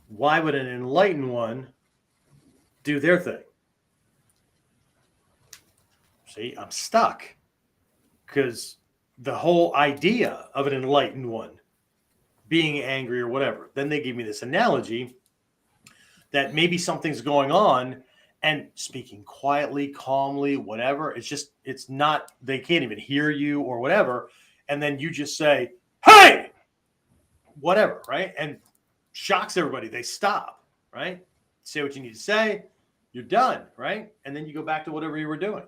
Speaker 1: Why would an enlightened one do their thing? See, I'm stuck because the whole idea of an enlightened one being angry or whatever, then they give me this analogy that maybe something's going on and speaking quietly, calmly, whatever. It's not, they can't even hear you or whatever. And then you just say, hey, whatever, right? And shocks everybody. They stop, right? Say what you need to say. You're done, right? And then you go back to whatever you were doing.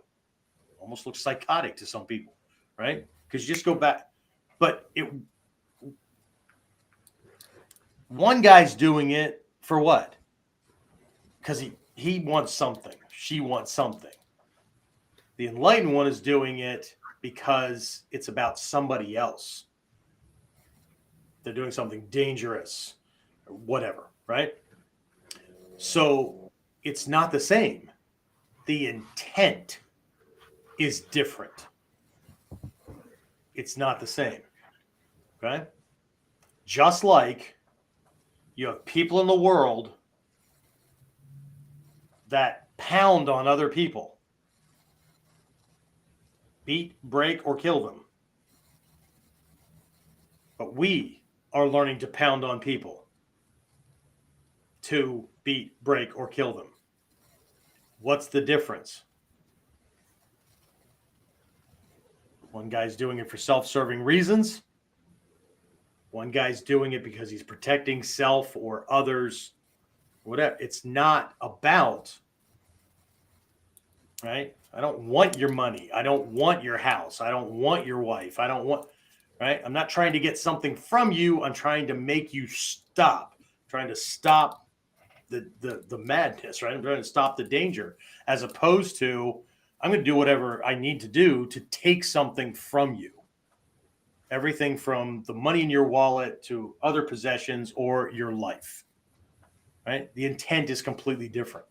Speaker 1: Almost looks psychotic to some people, right? Because you just go back. But one guy's doing it for what? Because he wants something. She wants something. The enlightened one is doing it because it's about somebody else. They're doing something dangerous or whatever, right? So it's not the same. The intent is different. It's not the same. Okay? Just like you have people in the world that pound on other people, beat, break, or kill them. But we are learning to pound on people to beat, break, or kill them. What's the difference? One guy's doing it for self-serving reasons. One guy's doing it because he's protecting self or others, whatever. It's not about, right? I don't want your money. I don't want your house. I don't want your wife. I don't want, right? I'm not trying to get something from you. I'm trying to make you stop. I'm trying to stop the madness, right? I'm trying to stop the danger, as opposed to I'm going to do whatever I need to do to take something from you. Everything from the money in your wallet to other possessions or your life, right? The intent is completely different,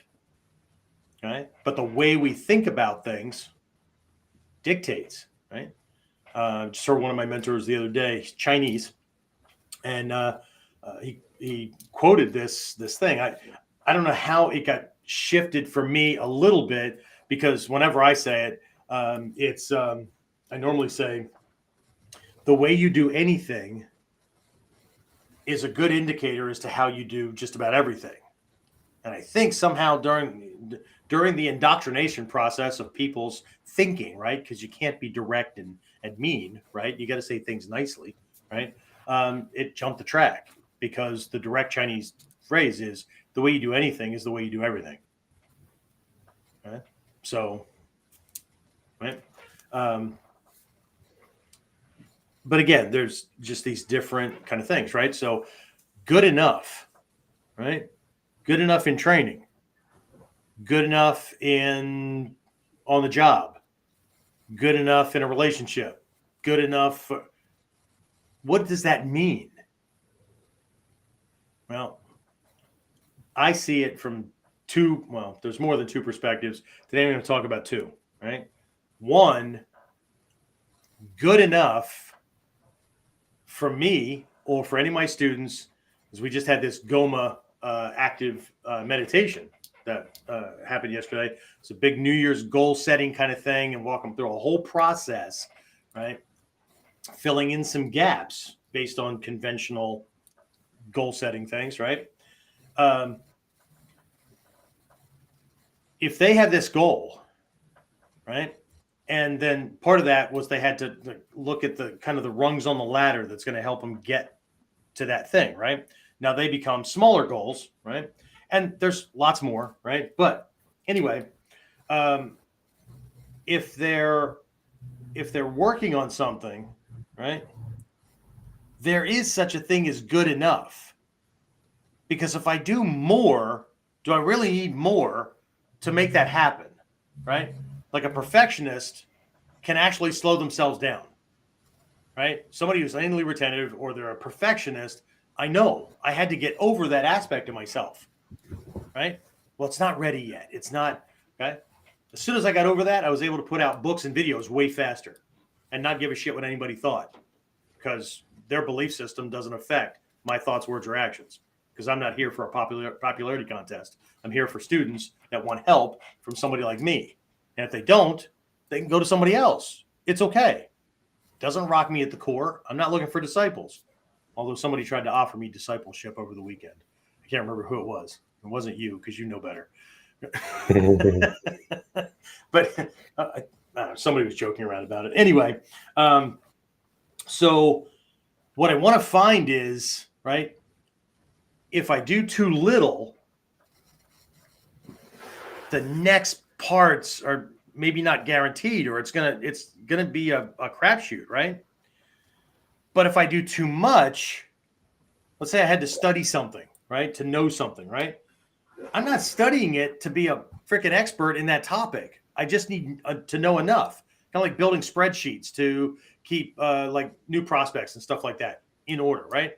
Speaker 1: right? But the way we think about things dictates, right? Just heard one of my mentors the other day, he's Chinese, and he quoted this thing. I don't know how it got shifted for me a little bit, because whenever I say it, I normally say, the way you do anything is a good indicator as to how you do just about everything. And I think somehow during the indoctrination process of people's thinking, right? Because you can't be direct and mean, right? You got to say things nicely, right? It jumped the track, because the direct Chinese phrase is, the way you do anything is the way you do everything. Right? So, right? But again, there's just these different kind of things, right? So good enough, right? Good enough in training, good enough on the job, good enough in a relationship, good enough. What does that mean? Well, I see it from there's more than two perspectives. Today I'm going to talk about two, right? One, good enough for me or for any of my students, as we just had this Goma active meditation that happened yesterday. It's a big New Year's goal setting kind of thing, and walk them through a whole process, right? Filling in some gaps based on conventional goal setting things, right? If they have this goal, right? And then part of that was they had to look at the kind of the rungs on the ladder that's going to help them get to that thing, right? Now they become smaller goals, right? And there's lots more, right? But anyway, if they're working on something, right, there is such a thing as good enough. Because if I do more, do I really need more to make that happen, right? Like a perfectionist can actually slow themselves down, right? Somebody who's anally retentive or they're a perfectionist, I know I had to get over that aspect of myself, right? Well, it's not ready yet. It's not, okay? As soon as I got over that, I was able to put out books and videos way faster and not give a shit what anybody thought, because their belief system doesn't affect my thoughts, words, or actions, because I'm not here for a popularity contest. I'm here for students that want help from somebody like me. And if they don't, they can go to somebody else. It's okay. Doesn't rock me at the core. I'm not looking for disciples. Although somebody tried to offer me discipleship over the weekend. I can't remember who it was. It wasn't you, because you know better. But somebody was joking around about it. Anyway, so what I want to find is, right, if I do too little, the next parts are maybe not guaranteed, or it's gonna be a crapshoot, right? But if I do too much, let's say I had to study something, right, to know something, right? I'm not studying it to be a freaking expert in that topic. I just need to know enough, kind of like building spreadsheets to keep like new prospects and stuff like that in order, right?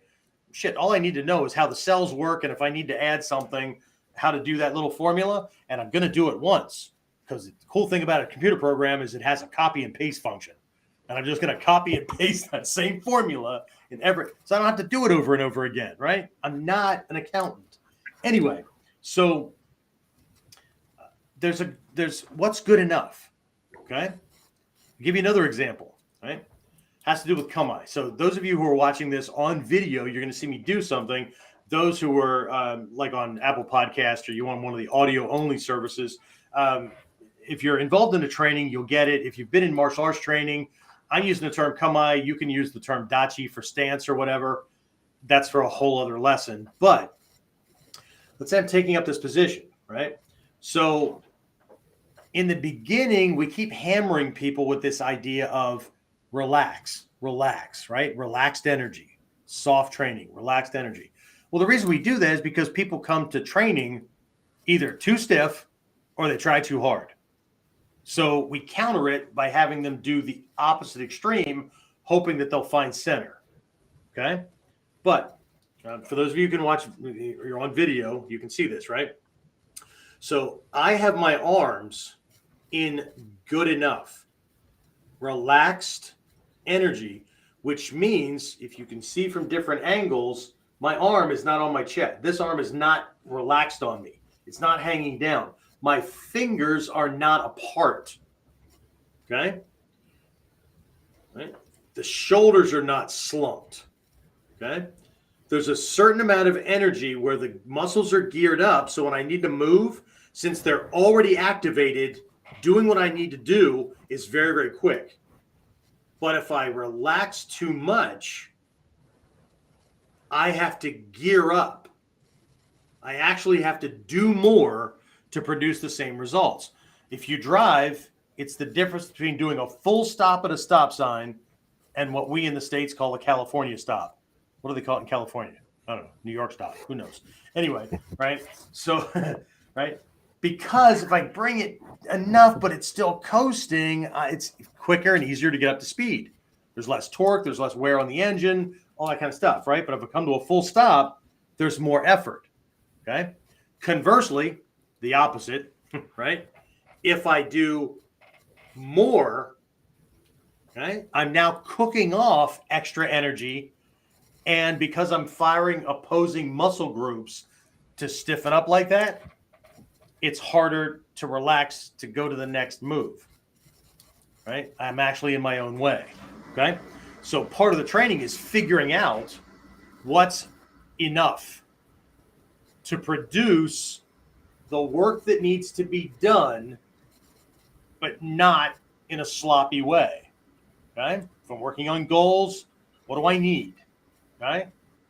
Speaker 1: Shit, all I need to know is how the cells work, and if I need to add something, how to do that little formula, and I'm going to do it once. Because the cool thing about a computer program is it has a copy and paste function. And I'm just going to copy and paste that same formula so I don't have to do it over and over again, right? I'm not an accountant. Anyway, so there's what's good enough, okay? I'll give you another example, right? Has to do with KUDEN. So those of you who are watching this on video, you're going to see me do something. Those who are like on Apple Podcast, or you want one of the audio only services, if you're involved in the training, you'll get it. If you've been in martial arts training, I'm using the term KUDEN. You can use the term dachi for stance or whatever. That's for a whole other lesson. But let's say I'm taking up this position, right? So in the beginning, we keep hammering people with this idea of relax, right? Relaxed energy, soft training, relaxed energy. Well, the reason we do that is because people come to training either too stiff or they try too hard. So we counter it by having them do the opposite extreme, hoping that they'll find center. Okay? But for those of you who can watch, you're on video, you can see this, right? So I have my arms in good enough, relaxed energy, which means if you can see from different angles, my arm is not on my chest. This arm is not relaxed on me. It's not hanging down. My fingers are not apart. Okay? Right? The shoulders are not slumped. Okay? There's a certain amount of energy where the muscles are geared up. So when I need to move, since they're already activated, doing what I need to do is very, very quick. But if I relax too much, I have to gear up. I actually have to do more to produce the same results. If you drive, it's the difference between doing a full stop at a stop sign and what we in the States call a California stop. What do they call it in California? I don't know, New York style. Who knows? Anyway, right? So, right? Because if I bring it enough, but it's still coasting, it's quicker and easier to get up to speed. There's less torque, there's less wear on the engine, all that kind of stuff, right? But if I come to a full stop, there's more effort, okay? Conversely, the opposite, right? If I do more, okay, I'm now cooking off extra energy. And because I'm firing opposing muscle groups to stiffen up like that, it's harder to relax to go to the next move, right? I'm actually in my own way, okay? So part of the training is figuring out what's enough to produce the work that needs to be done, but not in a sloppy way, okay? If I'm working on goals, what do I need, okay?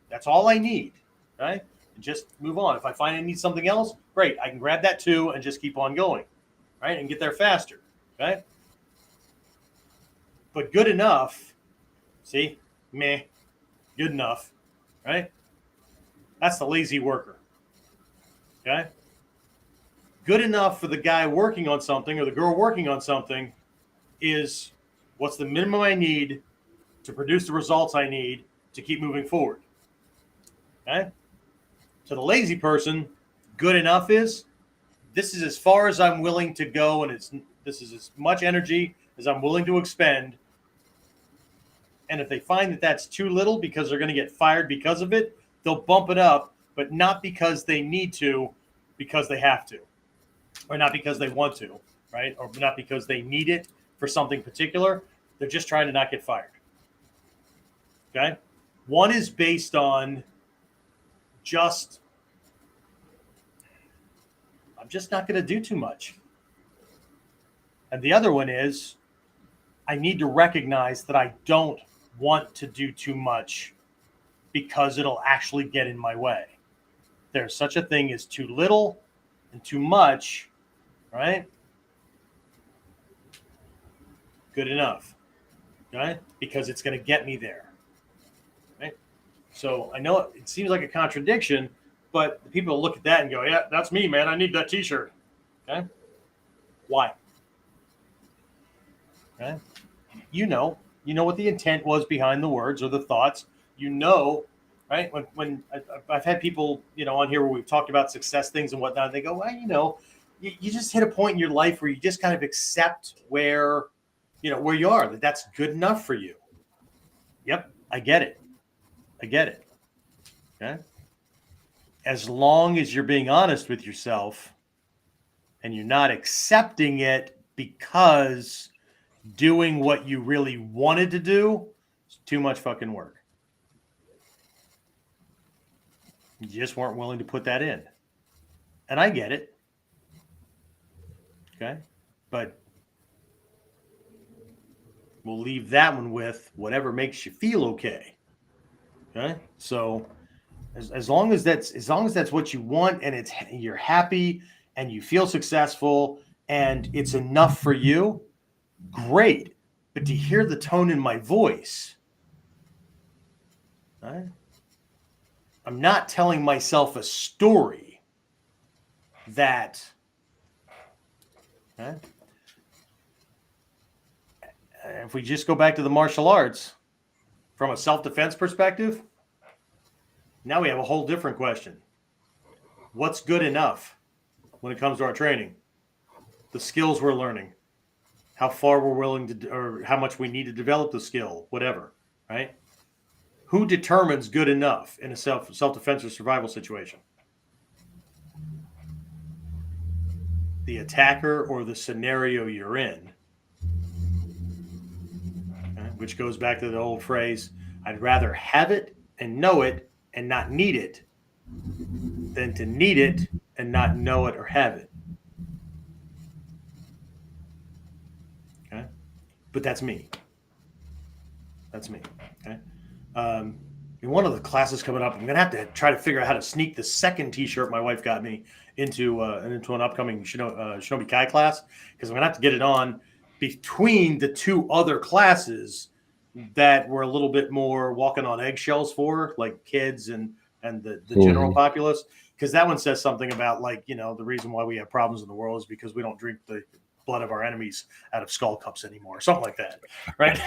Speaker 1: That's all I need, okay? And just move on. If I find I need something else, great. I can grab that too and just keep on going, right? And get there faster, okay? But good enough, see, meh, good enough, right? That's the lazy worker, okay? Good enough for the guy working on something or the girl working on something is what's the minimum I need to produce the results I need to keep moving forward, okay? To the lazy person, good enough is this is as far as I'm willing to go, and this is as much energy as I'm willing to expend. And if they find that that's too little because they're going to get fired because of it, they'll bump it up, but not because they need to, because they have to, or not because they want to, right? Or not because they need it for something particular. They're just trying to not get fired, okay? One is based on I'm just not going to do too much. And the other one is I need to recognize that I don't want to do too much because it'll actually get in my way. There's such a thing as too little and too much, right? Good enough, right? Because it's going to get me there, right? So I know it seems like a contradiction, but the people look at that and go, yeah, that's me, man. I need that t-shirt, okay? Why? Okay? You know what the intent was behind the words or the thoughts, right? When I've had people, on here where we've talked about success things and whatnot, they go, well, you just hit a point in your life where you just kind of accept where you are, that's good enough for you. Yep. I get it. Okay. As long as you're being honest with yourself and you're not accepting it because doing what you really wanted to do is too much fucking work. You just weren't willing to put that in. And I get it. Okay. But we'll leave that one with whatever makes you feel okay. Okay. So as long as that's what you want and you're happy and you feel successful and it's enough for you, great. But to hear the tone in my voice, right? I'm not telling myself a story that, right? If we just go back to the martial arts from a self-defense perspective, now we have a whole different question. What's good enough when it comes to our training? The skills we're learning, how far we're willing to, or how much we need to develop the skill, whatever, right? Who determines good enough in a self-defense or survival situation? The attacker or the scenario you're in, okay? Which goes back to the old phrase, I'd rather have it and know it and not need it than to need it and not know it or have it. Okay. But that's me. Okay. In one of the classes coming up, I'm going to have to try to figure out how to sneak the second t-shirt my wife got me into an upcoming Shinobi Kai class, because I'm going to have to get it on between the two other classes that were a little bit more walking on eggshells for, like kids and and the general populace, because that one says something about like, the reason why we have problems in the world is because we don't drink the blood of our enemies out of skull cups anymore, something like that, right?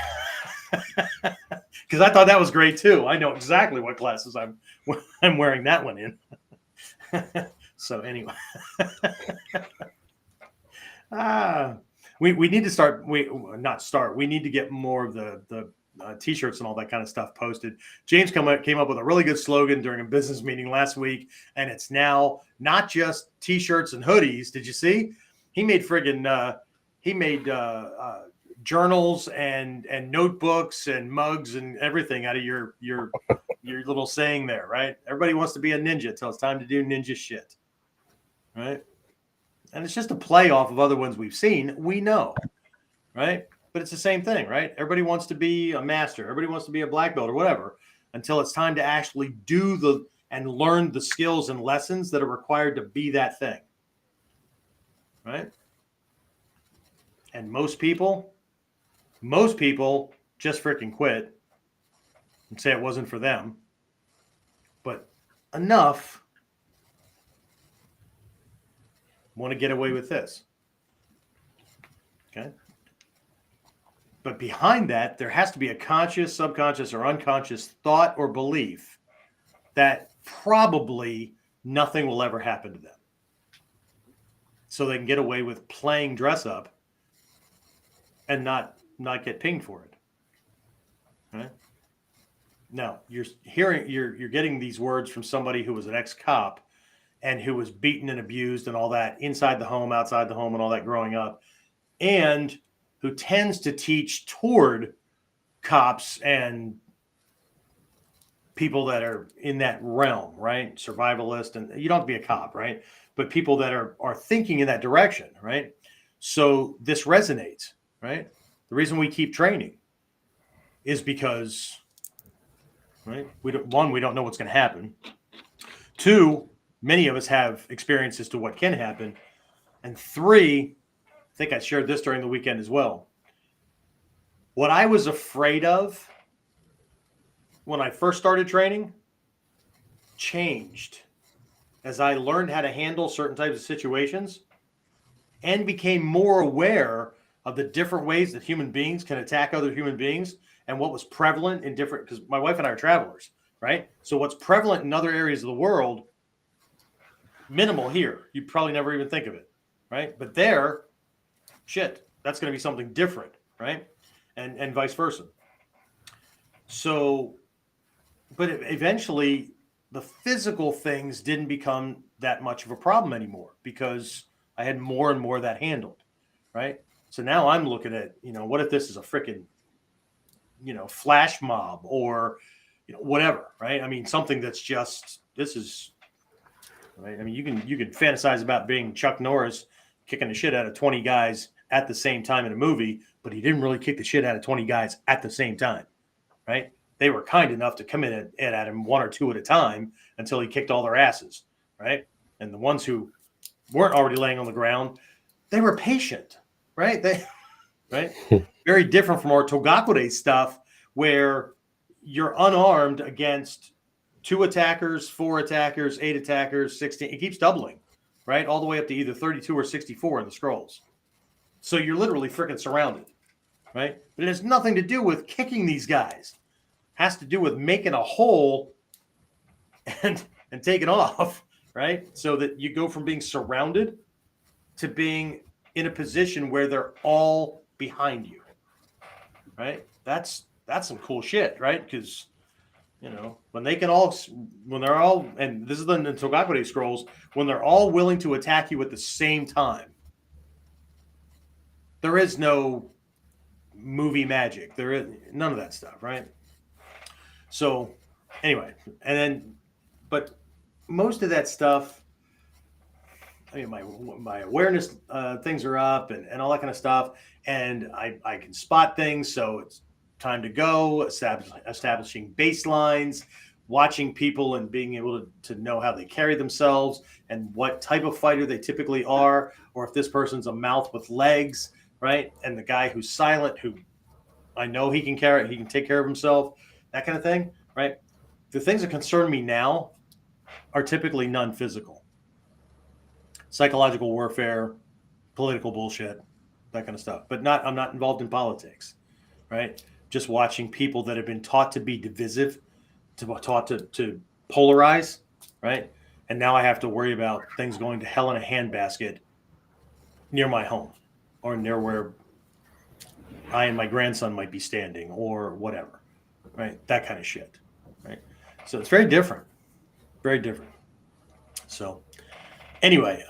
Speaker 1: Because I thought that was great too. I know exactly what classes I'm wearing that one in. So anyway, we need to start. We need to get more of the t-shirts and all that kind of stuff posted. James came up with a really good slogan during a business meeting last week, and it's now not just t-shirts and hoodies. Did you see? He made journals and notebooks and mugs and everything out of your little saying there, right? Everybody wants to be a ninja till it's time to do ninja shit, right? And it's just a play off of other ones we've seen. We know, right? But it's the same thing, right? Everybody wants to be a master. Everybody wants to be a black belt or whatever until it's time to actually do and learn the skills and lessons that are required to be that thing, right? And most people just freaking quit and say it wasn't for them. But enough want to get away with this. Okay. But behind that, there has to be a conscious, subconscious, or unconscious thought or belief that probably nothing will ever happen to them. So they can get away with playing dress up and not get pinged for it. Right? Now, you're getting these words from somebody who was an ex-cop and who was beaten and abused and all that inside the home, outside the home, and all that growing up, and who tends to teach toward cops and people that are in that realm, right? Survivalist, and you don't have to be a cop, right? But people that are thinking in that direction, right? So this resonates, right? The reason we keep training is because, right? We don't know what's going to happen. Two, many of us have experience as to what can happen. And three, I think I shared this during the weekend as well. What I was afraid of when I first started training changed as I learned how to handle certain types of situations and became more aware of the different ways that human beings can attack other human beings and what was prevalent in different, because my wife and I are travelers, right? So what's prevalent in other areas of the world, minimal here. You probably never even think of it, right? But there, shit, that's going to be something different, right? And vice versa. So, but eventually the physical things didn't become that much of a problem anymore because I had more and more of that handled, right? So now I'm looking at, what if this is a freaking, flash mob or, whatever, right? I mean, something that's just, this is, right? I mean, you can fantasize about being Chuck Norris kicking the shit out of 20 guys at the same time in a movie, but he didn't really kick the shit out of 20 guys at the same time, right? They were kind enough to come in and at him one or two at a time until he kicked all their asses, right? And the ones who weren't already laying on the ground, they were patient, right? Right? Very different from our Togakude stuff where you're unarmed against 2 attackers, 4 attackers, 8 attackers, 16. It keeps doubling, right? All the way up to either 32 or 64 in the scrolls. So you're literally freaking surrounded, right? But it has nothing to do with kicking these guys. It has to do with making a hole and taking off, right? So that you go from being surrounded to being in a position where they're all behind you, right? That's some cool shit, right? Because, when they're all, and this is the Togakude scrolls, when they're all willing to attack you at the same time, there is no movie magic. There is none of that stuff, right? So anyway, but most of that stuff, I mean, my awareness things are up and all that kind of stuff. And I can spot things. So it's time to go, establishing baselines, watching people and being able to know how they carry themselves and what type of fighter they typically are, or if this person's a mouth with legs, right? And the guy who's silent, who I know he can take care of himself, that kind of thing, right? The things that concern me now are typically non-physical. Psychological warfare, political bullshit, that kind of stuff. But I'm not involved in politics, right? Just watching people that have been taught to be divisive, taught to polarize, right? And now I have to worry about things going to hell in a handbasket near my home or near where I and my grandson might be standing or whatever, right? That kind of shit, right? So it's very different, very different. So anyway,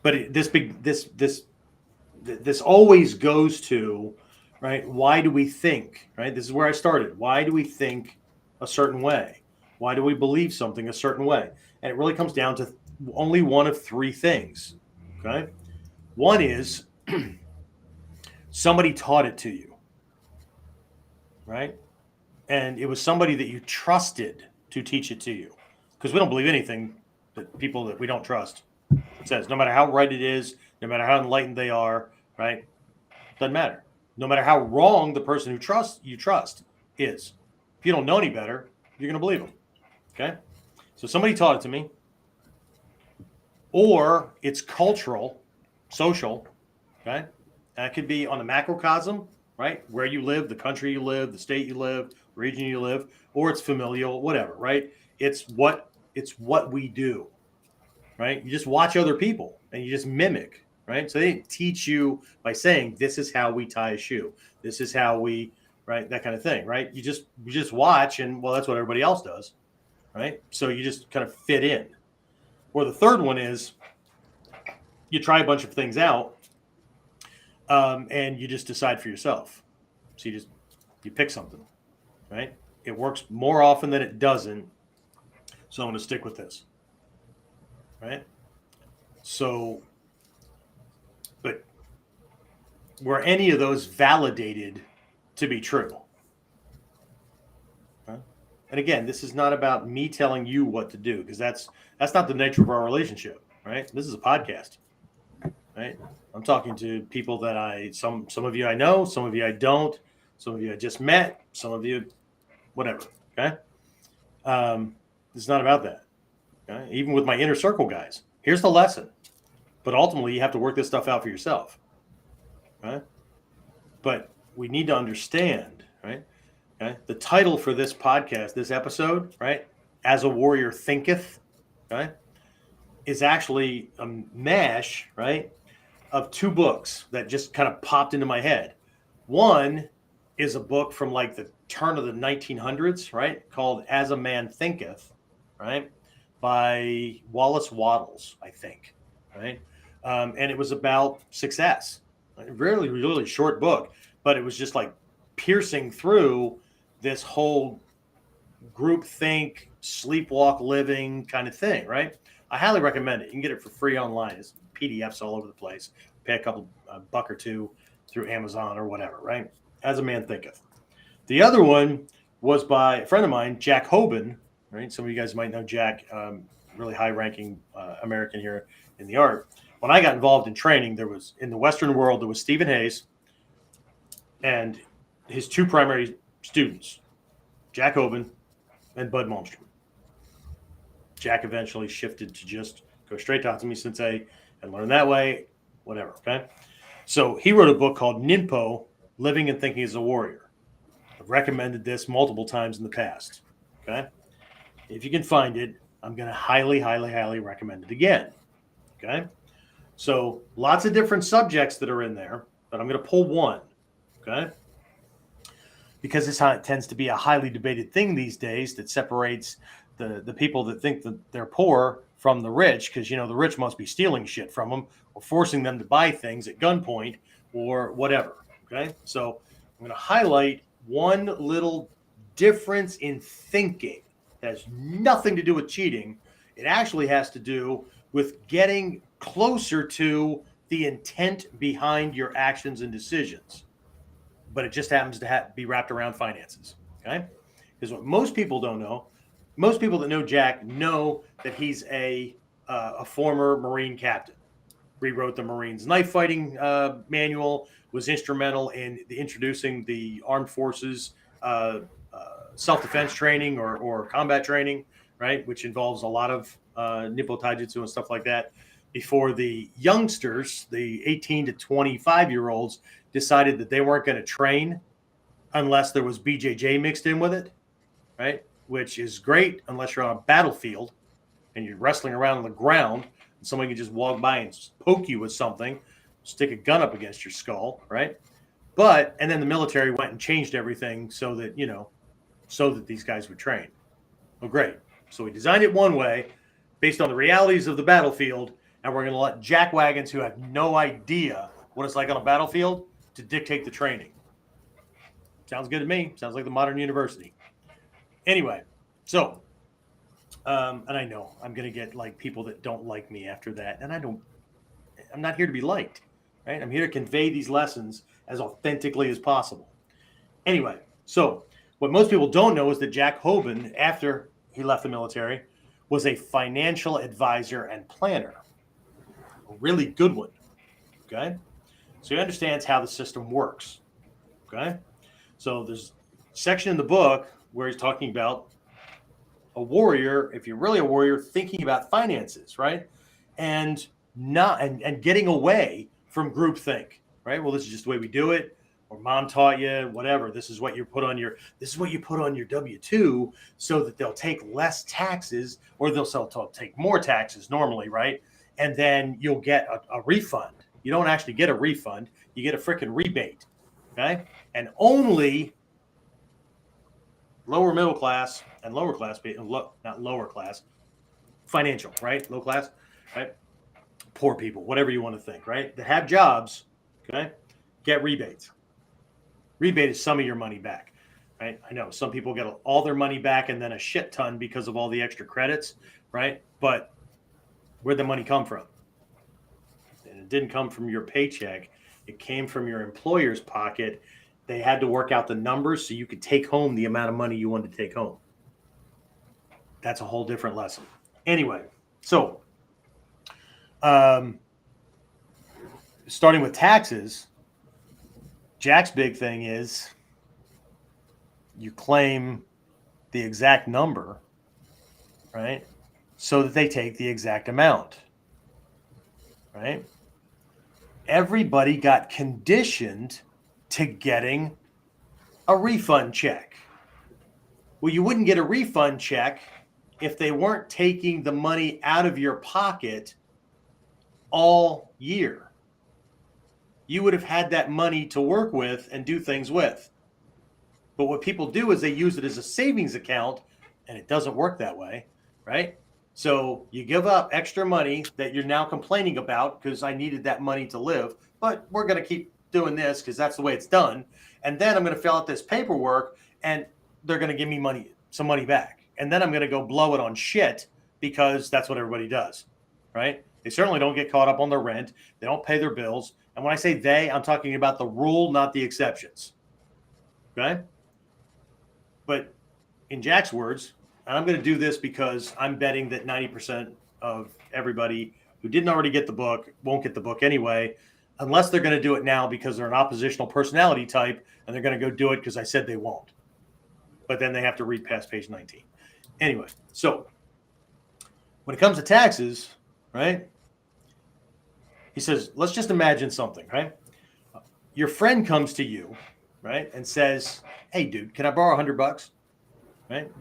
Speaker 1: but this always goes to, right? Why do we think, right? This is where I started. Why do we think a certain way? Why do we believe something a certain way? And it really comes down to only one of three things. Okay. One is somebody taught it to you, right? And it was somebody that you trusted to teach it to you, because we don't believe anything that people that we don't trust says, no matter how right it is, no matter how enlightened they are, right? Doesn't matter. No matter how wrong the person who you trust is. If you don't know any better, you're going to believe them. Okay. So somebody taught it to me, or it's cultural, social. Okay. That could be on the macrocosm, right? Where you live, the country you live, the state you live, region you live, or it's familial, whatever, right? It's what we do, right? You just watch other people and you just mimic, right? So they didn't teach you by saying, this is how we tie a shoe. This is how we, right? That kind of thing, right? You just watch and, well, that's what everybody else does, right? So you just kind of fit in. Or the third one is you try a bunch of things out and you just decide for yourself. So you pick something, right? It works more often than it doesn't. So I'm going to stick with this, right? So, but were any of those validated to be true? Okay? And again, this is not about me telling you what to do, because that's not the nature of our relationship, right? This is a podcast, right? I'm talking to people that some of you I know, some of you I don't, some of you I just met, some of you, whatever. Okay. It's not about that. Okay? Even with my inner circle guys, here's the lesson. But ultimately, you have to work this stuff out for yourself. Right? But we need to understand, right? Okay? The title for this podcast, this episode, right? As a Warrior Thinketh, okay, is actually a mash, right, of two books that just kind of popped into my head. One is a book from like the turn of the 1900s, right, called As a Man Thinketh, right, by Wallace Wattles, I think, right? And it was about success. Really, really short book, but it was just like piercing through this whole group think, sleepwalk living kind of thing, right? I highly recommend it. You can get it for free online. It's PDFs all over the place. Pay a couple buck or two through Amazon or whatever, right? As a Man Thinketh. The other one was by a friend of mine, Jack Hoban, right? Some of you guys might know Jack, really high-ranking American here in the art. When I got involved in training, there was, in the Western world, there was Stephen Hayes and his two primary students, Jack Hoban and Bud Malmstrom. Jack eventually shifted to just go straight to Hatsumi Sensei and learn that way, whatever, okay? So he wrote a book called Ninpo, Living and Thinking as a Warrior. I've recommended this multiple times in the past, okay? If you can find it, I'm going to highly, highly, highly recommend it again, okay? So lots of different subjects that are in there, but I'm going to pull one, okay? Because this tends to be a highly debated thing these days that separates the people that think that they're poor from the rich, because, you know, the rich must be stealing shit from them or forcing them to buy things at gunpoint or whatever, okay? So I'm going to highlight one little difference in thinking that has nothing to do with cheating. It actually has to do with getting closer to the intent behind your actions and decisions. But it just happens to be wrapped around finances, okay? Because what most people don't know, most people that know Jack know that he's a former Marine captain. Rewrote the Marines' knife fighting manual, was instrumental in introducing the armed forces self-defense training or combat training, right? Which involves a lot of Nippo Taijutsu and stuff like that. Before the youngsters, the 18 to 25-year-olds, decided that they weren't going to train unless there was BJJ mixed in with it, right? Which is great unless you're on a battlefield and you're wrestling around on the ground and somebody can just walk by and poke you with something, stick a gun up against your skull, right? And then the military went and changed everything so that, so that these guys would train. Well, great. So we designed it one way based on the realities of the battlefield, and we're going to let jackwagons who have no idea what it's like on a battlefield to dictate the training. Sounds good to me. Sounds like the modern university. Anyway, so, and I know I'm going to get like people that don't like me after that, and I'm not here to be liked, right? I'm here to convey these lessons as authentically as possible. Anyway, so what most people don't know is that Jack Hoban, after he left the military, was a financial advisor and planner. A really good one, okay? So he understands how the system works, okay? So there's a section in the book where he's talking about a warrior, if you're really a warrior, thinking about finances, right? And getting away from groupthink, right? Well, this is just the way we do it, or mom taught you, whatever. This is what you put on your W-2 so that they'll take less taxes, or they'll take more taxes normally, right? And then you'll get a refund. You don't actually get a refund. You get a freaking rebate, okay? And only lower middle class and lower class, not lower class, financial, right? Low class, right? Poor people, whatever you want to think, right? That have jobs, okay, get rebates. Rebate is some of your money back, right? I know some people get all their money back and then a shit ton because of all the extra credits, right? But where'd the money come from? And it didn't come from your paycheck. It came from your employer's pocket. They had to work out the numbers so you could take home the amount of money you wanted to take home. That's a whole different lesson. Anyway, so starting with taxes, Jack's big thing is you claim the exact number, right? So that they take the exact amount, right? Everybody got conditioned to getting a refund check. Well, you wouldn't get a refund check if they weren't taking the money out of your pocket all year. You would have had that money to work with and do things with. But what people do is they use it as a savings account, and it doesn't work that way, right? So you give up extra money that you're now complaining about because I needed that money to live, but we're going to keep doing this because that's the way it's done. And then I'm going to fill out this paperwork, and they're going to give me some money back. And then I'm going to go blow it on shit because that's what everybody does, right? They certainly don't get caught up on their rent. They don't pay their bills. And when I say they, I'm talking about the rule, not the exceptions. Okay? But in Jack's words, and I'm going to do this because I'm betting that 90% of everybody who didn't already get the book won't get the book anyway, unless they're going to do it now because they're an oppositional personality type and they're going to go do it because I said they won't. But then they have to read past page 19. Anyway, so when it comes to taxes, right? He says, let's just imagine something, right? Your friend comes to you, right, and says, hey, dude, can I borrow $100? Right?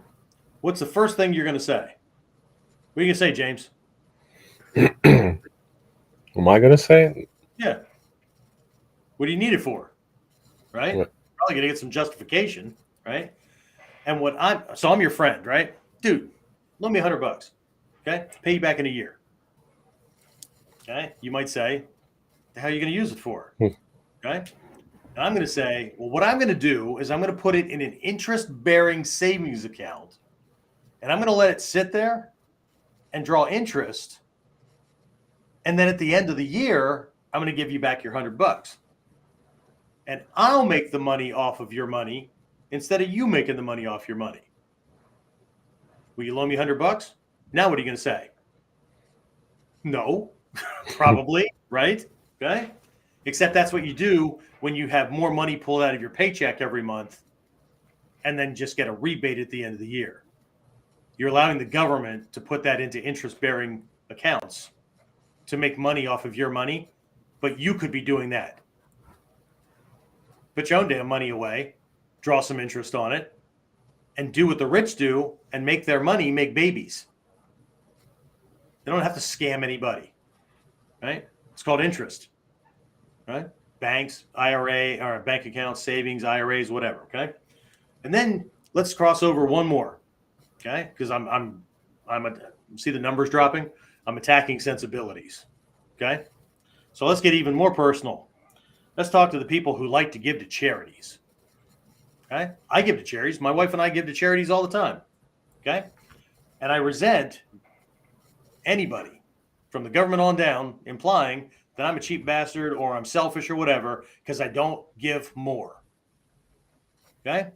Speaker 1: What's the first thing you're going to say? What are you going to say, James?
Speaker 3: Am I going to say?
Speaker 1: Yeah. What do you need it for? Right?
Speaker 3: What?
Speaker 1: Probably going to get some justification, right? And I'm your friend, right? Dude, loan me $100, okay? Pay you back in a year. Okay? You might say, the hell are you going to use it for? Okay? And I'm going to say, well, what I'm going to do is I'm going to put it in an interest-bearing savings account, and I'm going to let it sit there and draw interest. And then at the end of the year, I'm going to give you back your $100. And I'll make the money off of your money instead of you making the money off your money. Will you loan me $100? Now what are you going to say? No, probably, right? Okay. Except that's what you do when you have more money pulled out of your paycheck every month and then just get a rebate at the end of the year. You're allowing the government to put that into interest-bearing accounts to make money off of your money, but you could be doing that. Put your own damn money away, draw some interest on it, and do what the rich do and make their money make babies. They don't have to scam anybody, right? It's called interest, right? Banks, IRA, or bank accounts, savings, IRAs, whatever, okay? And then let's cross over one more, okay? Because see the numbers dropping? I'm attacking sensibilities, okay? So let's get even more personal. Let's talk to the people who like to give to charities, okay? I give to charities. My wife and I give to charities all the time, okay? And I resent anybody from the government on down implying that I'm a cheap bastard or I'm selfish or whatever because I don't give more. Okay?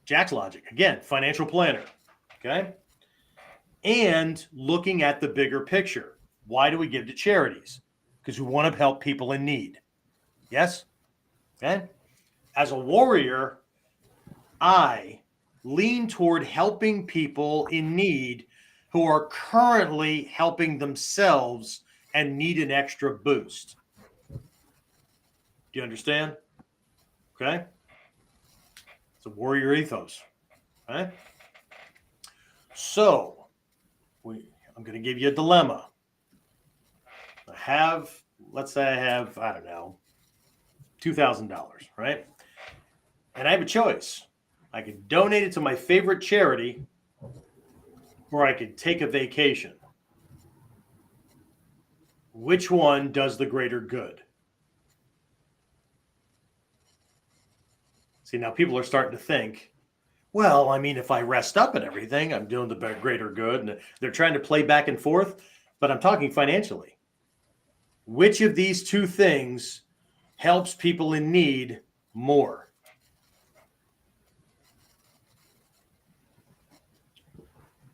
Speaker 1: Jack's logic. Again, financial planner. Okay? And looking at the bigger picture. Why do we give to charities? Because we want to help people in need. Yes? Okay? As a warrior, I lean toward helping people in need who are currently helping themselves and need an extra boost. Do you understand? Okay? It's a warrior ethos. Okay? So, I'm going to give you a dilemma. Let's say I have, I don't know, $2,000, right? And I have a choice. I could donate it to my favorite charity, or I could take a vacation. Which one does the greater good? See, now people are starting to think, well, I mean, if I rest up and everything, I'm doing the greater good. And they're trying to play back and forth, but I'm talking financially. Which of these two things helps people in need more?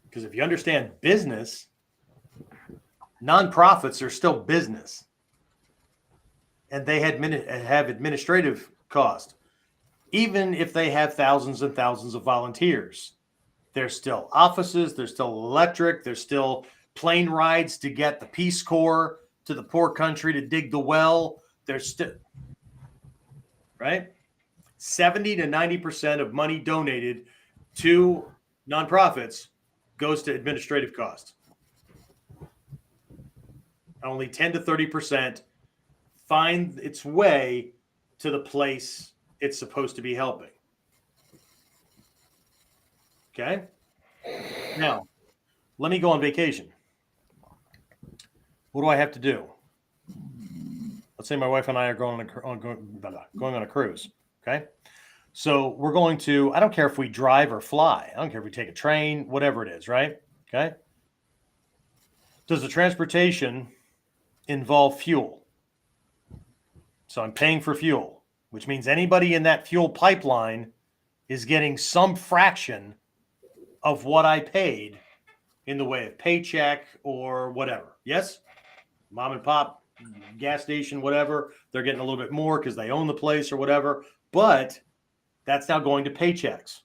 Speaker 1: Because if you understand business, nonprofits are still business. And they have administrative cost. Even if they have thousands and thousands of volunteers, there's still offices, there's still electric, there's still plane rides to get the Peace Corps to the poor country to dig the well. There's still, right? 70 to 90% of money donated to nonprofits goes to administrative costs. Only 10 to 30% find its way to the place it's supposed to be helping. Okay? Now, let me go on vacation. What do I have to do? Let's say my wife and I are going on a cruise. Okay? So we're going to, I don't care if we drive or fly. I don't care if we take a train, whatever it is, right? Okay? Does the transportation involve fuel? So I'm paying for fuel, which means anybody in that fuel pipeline is getting some fraction of what I paid in the way of paycheck or whatever. Yes? Mom and pop, gas station, whatever, they're getting a little bit more because they own the place or whatever. But that's now going to paychecks.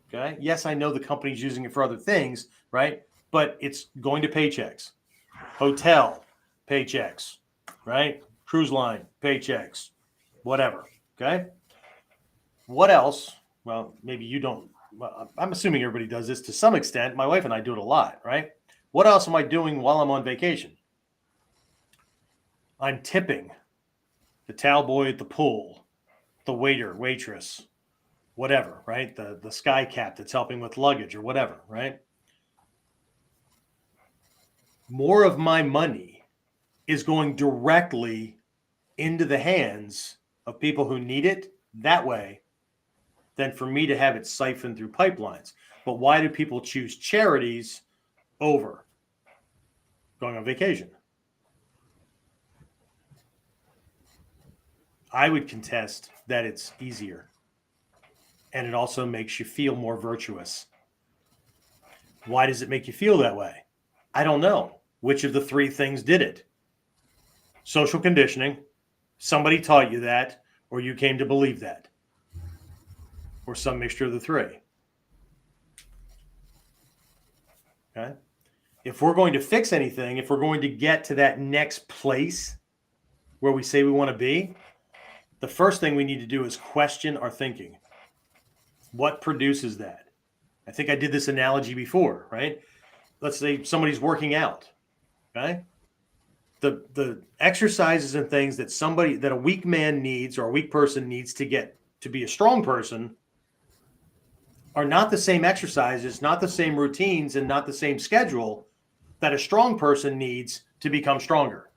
Speaker 1: Okay? Yes, I know the company's using it for other things, right? But it's going to paychecks. Hotel, paychecks, right? Cruise line, paychecks, whatever. Okay? What else? Well, maybe you don't. I'm assuming everybody does this to some extent. My wife and I do it a lot, right? What else am I doing while I'm on vacation? I'm tipping the towel boy at the pool, the waiter, waitress, whatever, right? The sky cap that's helping with luggage or whatever, right? More of my money is going directly into the hands of people who need it that way than for me to have it siphoned through pipelines. But why do people choose charities over going on vacation? I would contest that it's easier. And it also makes you feel more virtuous. Why does it make you feel that way? I don't know. Which of the three things did it? Social conditioning, somebody taught you that, or you came to believe that, or some mixture of the three. Okay. If we're going to fix anything, if we're going to get to that next place where we say we want to be, the first thing we need to do is question our thinking. What produces that? I think I did this analogy before, right? Let's say somebody's working out, okay? The exercises and things that a weak man needs or a weak person needs to get to be a strong person are not the same exercises, not the same routines, and not the same schedule that a strong person needs to become stronger.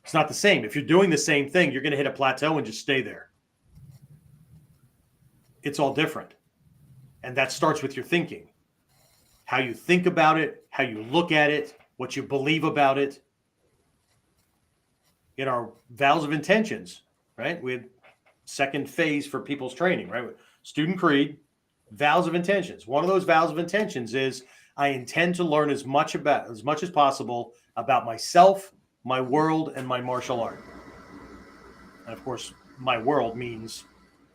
Speaker 1: It's not the same. If you're doing the same thing, you're going to hit a plateau and just stay there. It's all different. And that starts with your thinking. How you think about it, how you look at it, what you believe about it. In our vows of intentions, right? We had second phase for people's training, right? Student creed, vows of intentions. One of those vows of intentions is I intend to learn as much as possible about myself, my world, and my martial art. And of course, my world means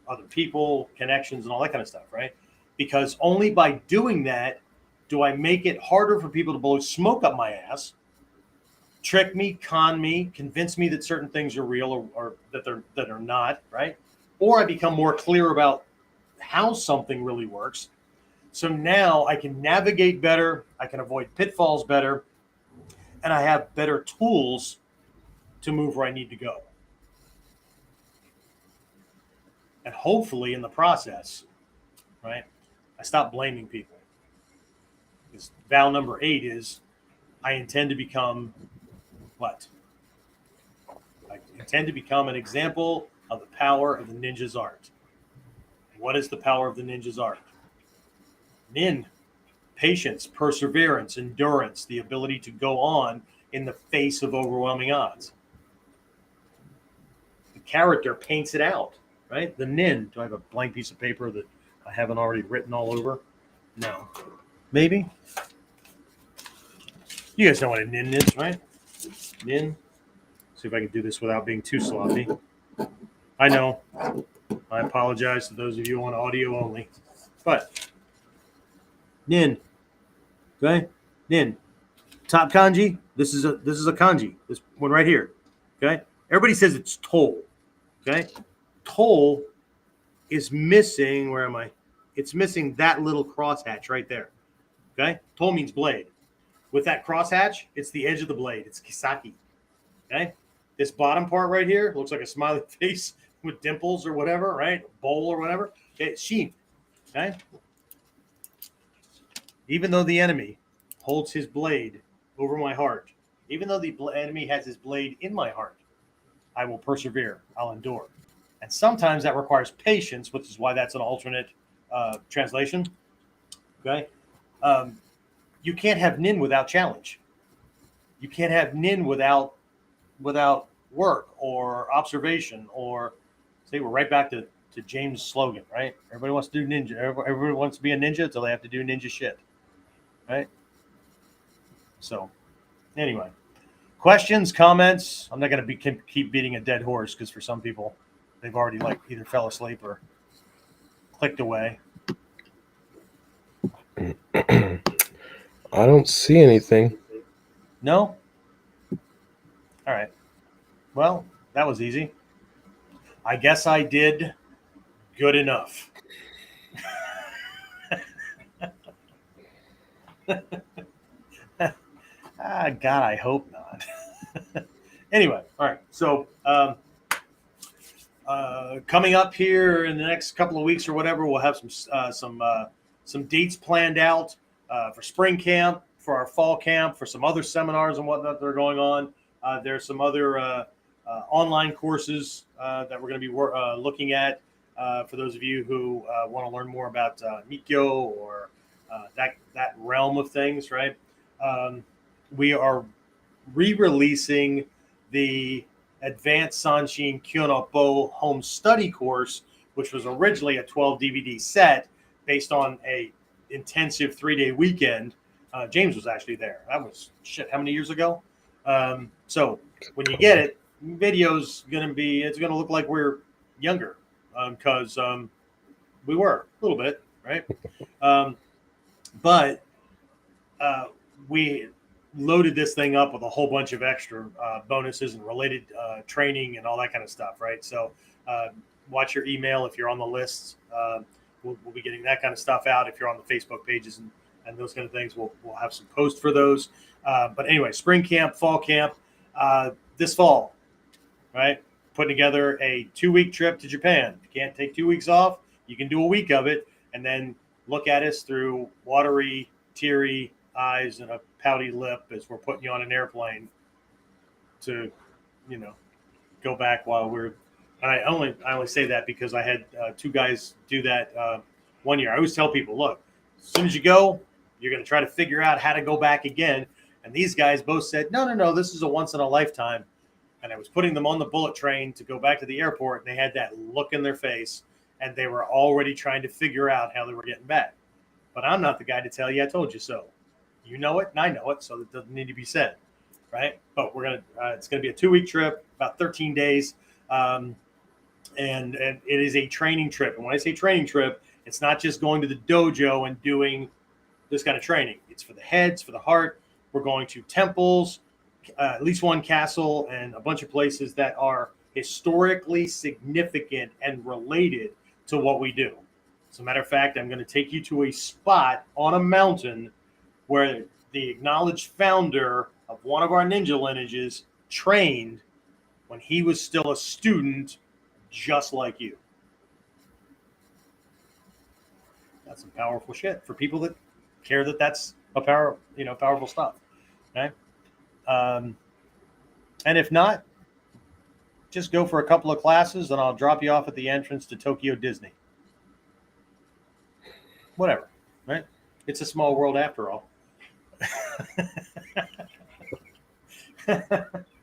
Speaker 1: other people, connections, and all that kind of stuff, right? Because only by doing that do I make it harder for people to blow smoke up my ass, trick me, con me, convince me that certain things are real or that are not, right? Or I become more clear about how something really works. So now I can navigate better, I can avoid pitfalls better, and I have better tools to move where I need to go. And hopefully in the process, right, I stop blaming people. Because vow number 8 is I intend to become what? I intend to become an example of the power of the ninja's art. What is the power of the ninja's art? Nin, patience, perseverance, endurance, the ability to go on in the face of overwhelming odds. The character paints it out, right? The nin. Do I have a blank piece of paper that I haven't already written all over? No. Maybe? You guys know what a nin is, right? Nin. See if I can do this without being too sloppy. I know. I apologize to those of you on audio only. But nin. Okay? Nin. Top kanji. This is a kanji. This one right here. Okay? Everybody says it's toll. Okay? Toll is missing. Where am I? It's missing that little crosshatch right there. Okay? Toll means blade. With that crosshatch, it's the edge of the blade. It's kisaki. Okay? This bottom part right here looks like a smiley face with dimples or whatever, right? Bowl or whatever. Okay, it's shin. Okay? Even though the enemy holds his blade over my heart, even though the enemy has his blade in my heart, I will persevere. I'll endure. And sometimes that requires patience, which is why that's an alternate translation. Okay? You can't have nin without challenge. You can't have nin without work or observation or say we're right back to James' slogan, right? Everybody wants to do ninja. Everybody wants to be a ninja until they have to do ninja shit, right? So anyway, questions, comments. I'm not going to keep beating a dead horse because for some people, they've already either fell asleep or clicked away.
Speaker 3: I don't see anything.
Speaker 1: No? All right. Well, that was easy. I guess I did good enough. God, I hope not. Anyway, all right. So coming up here in the next couple of weeks or whatever, we'll have some dates planned out for spring camp, for our fall camp, for some other seminars and whatnot that are going on. There's some other online courses that we're going to be looking at for those of you who want to learn more about Mikyo or that realm of things, right? We are re-releasing the Advanced Sanshin Kyonopo Home Study course, which was originally a 12 DVD set based on a intensive 3-day weekend. James was actually there. That was how many years ago? So when you get it, video's it's gonna look like we're younger because we were a little bit, right? But we loaded this thing up with a whole bunch of extra bonuses and related training and all that kind of stuff, right? So watch your email if you're on the lists. We'll be getting that kind of stuff out. If you're on the Facebook pages and those kind of things, we'll have some posts for those. But anyway, spring camp, fall camp, this fall, right? Putting together a 2-week trip to Japan. You can't take 2 weeks off. You can do a week of it and then look at us through watery, teary eyes and a pouty lip as we're putting you on an airplane to, go back while we're. And I only say that because I had 2 guys do that one year. I always tell people, look, as soon as you go, you're going to try to figure out how to go back again. And these guys both said, no, this is a once in a lifetime. And I was putting them on the bullet train to go back to the airport, and they had that look in their face, and they were already trying to figure out how they were getting back. But I'm not the guy to tell you I told you so. You know it, and I know it, so it doesn't need to be said, right? But it's gonna be a 2-week trip, about 13 days, and it is a training trip. And when I say training trip, it's not just going to the dojo and doing this kind of training. It's for the heads, for the heart. We're going to temples, at least one castle, and a bunch of places that are historically significant and related to what we do. As a matter of fact, I'm going to take you to a spot on a mountain where the acknowledged founder of one of our ninja lineages trained when he was still a student, just like you. That's some powerful shit for people that care that that's powerful stuff. Okay. And if not, just go for a couple of classes and I'll drop you off at the entrance to Tokyo Disney. Whatever, right? It's a small world after all.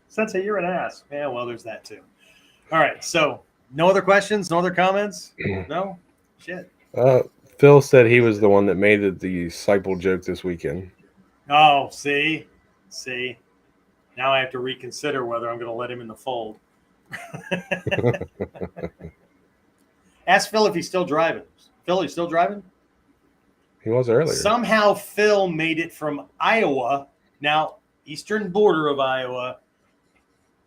Speaker 1: Sensei, you're an ass. Yeah, well, there's that too. All right, so no other questions, no other comments? No? Shit.
Speaker 3: Phil said he was the one that made the disciple joke this weekend.
Speaker 1: Oh, see? Now I have to reconsider whether I'm going to let him in the fold. Ask Phil if he's still driving. Phil, he's still driving?
Speaker 3: He was earlier.
Speaker 1: Somehow Phil made it from Iowa, now eastern border of Iowa,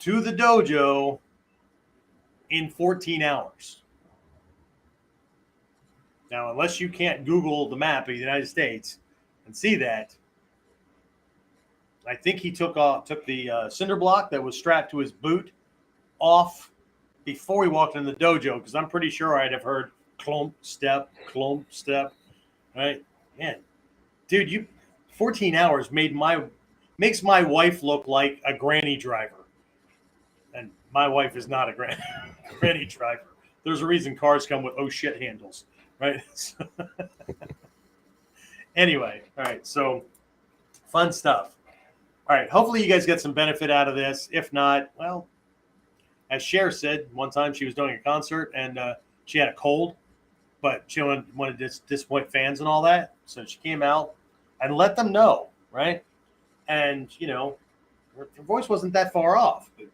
Speaker 1: to the dojo in 14 hours. Now, unless you can't Google the map of the United States and see that, I think he took the cinder block that was strapped to his boot off before he walked in the dojo, because I'm pretty sure I'd have heard clump, step, right? Man, dude, 14 hours makes my wife look like a granny driver. And my wife is not a granny driver. There's a reason cars come with oh shit handles, right? Anyway, all right, so fun stuff. All right, hopefully you guys get some benefit out of this. If not, well, as Cher said, one time she was doing a concert and she had a cold, but she wanted to disappoint fans and all that. So she came out and let them know, right? And, her voice wasn't that far off. But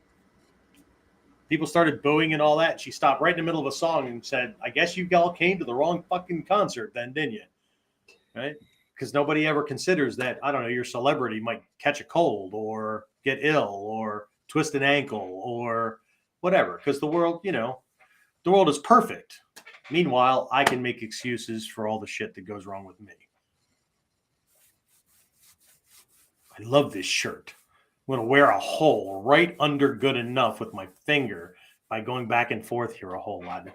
Speaker 1: people started booing and all that. She stopped right in the middle of a song and said, I guess you all came to the wrong fucking concert then, didn't you? Right? Because nobody ever considers that, I don't know, your celebrity might catch a cold or get ill or twist an ankle or whatever. Because the world is perfect. Meanwhile, I can make excuses for all the shit that goes wrong with me. I love this shirt. I'm going to wear a hole right under good enough with my finger by going back and forth here a whole lot.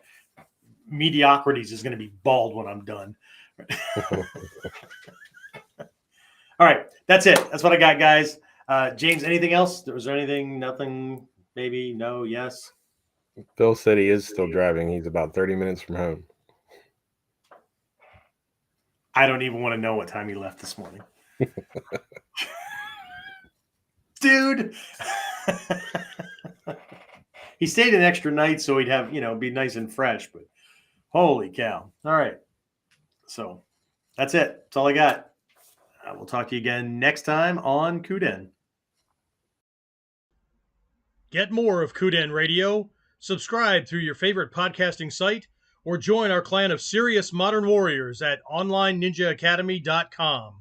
Speaker 1: Mediocrities is going to be bald when I'm done. All right, that's it. That's what I got, guys. James, anything else? Was there anything? Nothing? Maybe? No? Yes?
Speaker 3: Phil said he is still driving. He's about 30 minutes from home.
Speaker 1: I don't even want to know what time he left this morning. Dude. He stayed an extra night so he'd have, be nice and fresh, but holy cow. All right. So that's it. That's all I got. We'll talk to you again next time on KUDEN.
Speaker 2: Get more of KUDEN Radio. Subscribe through your favorite podcasting site or join our clan of serious modern warriors at onlineninjaacademy.com.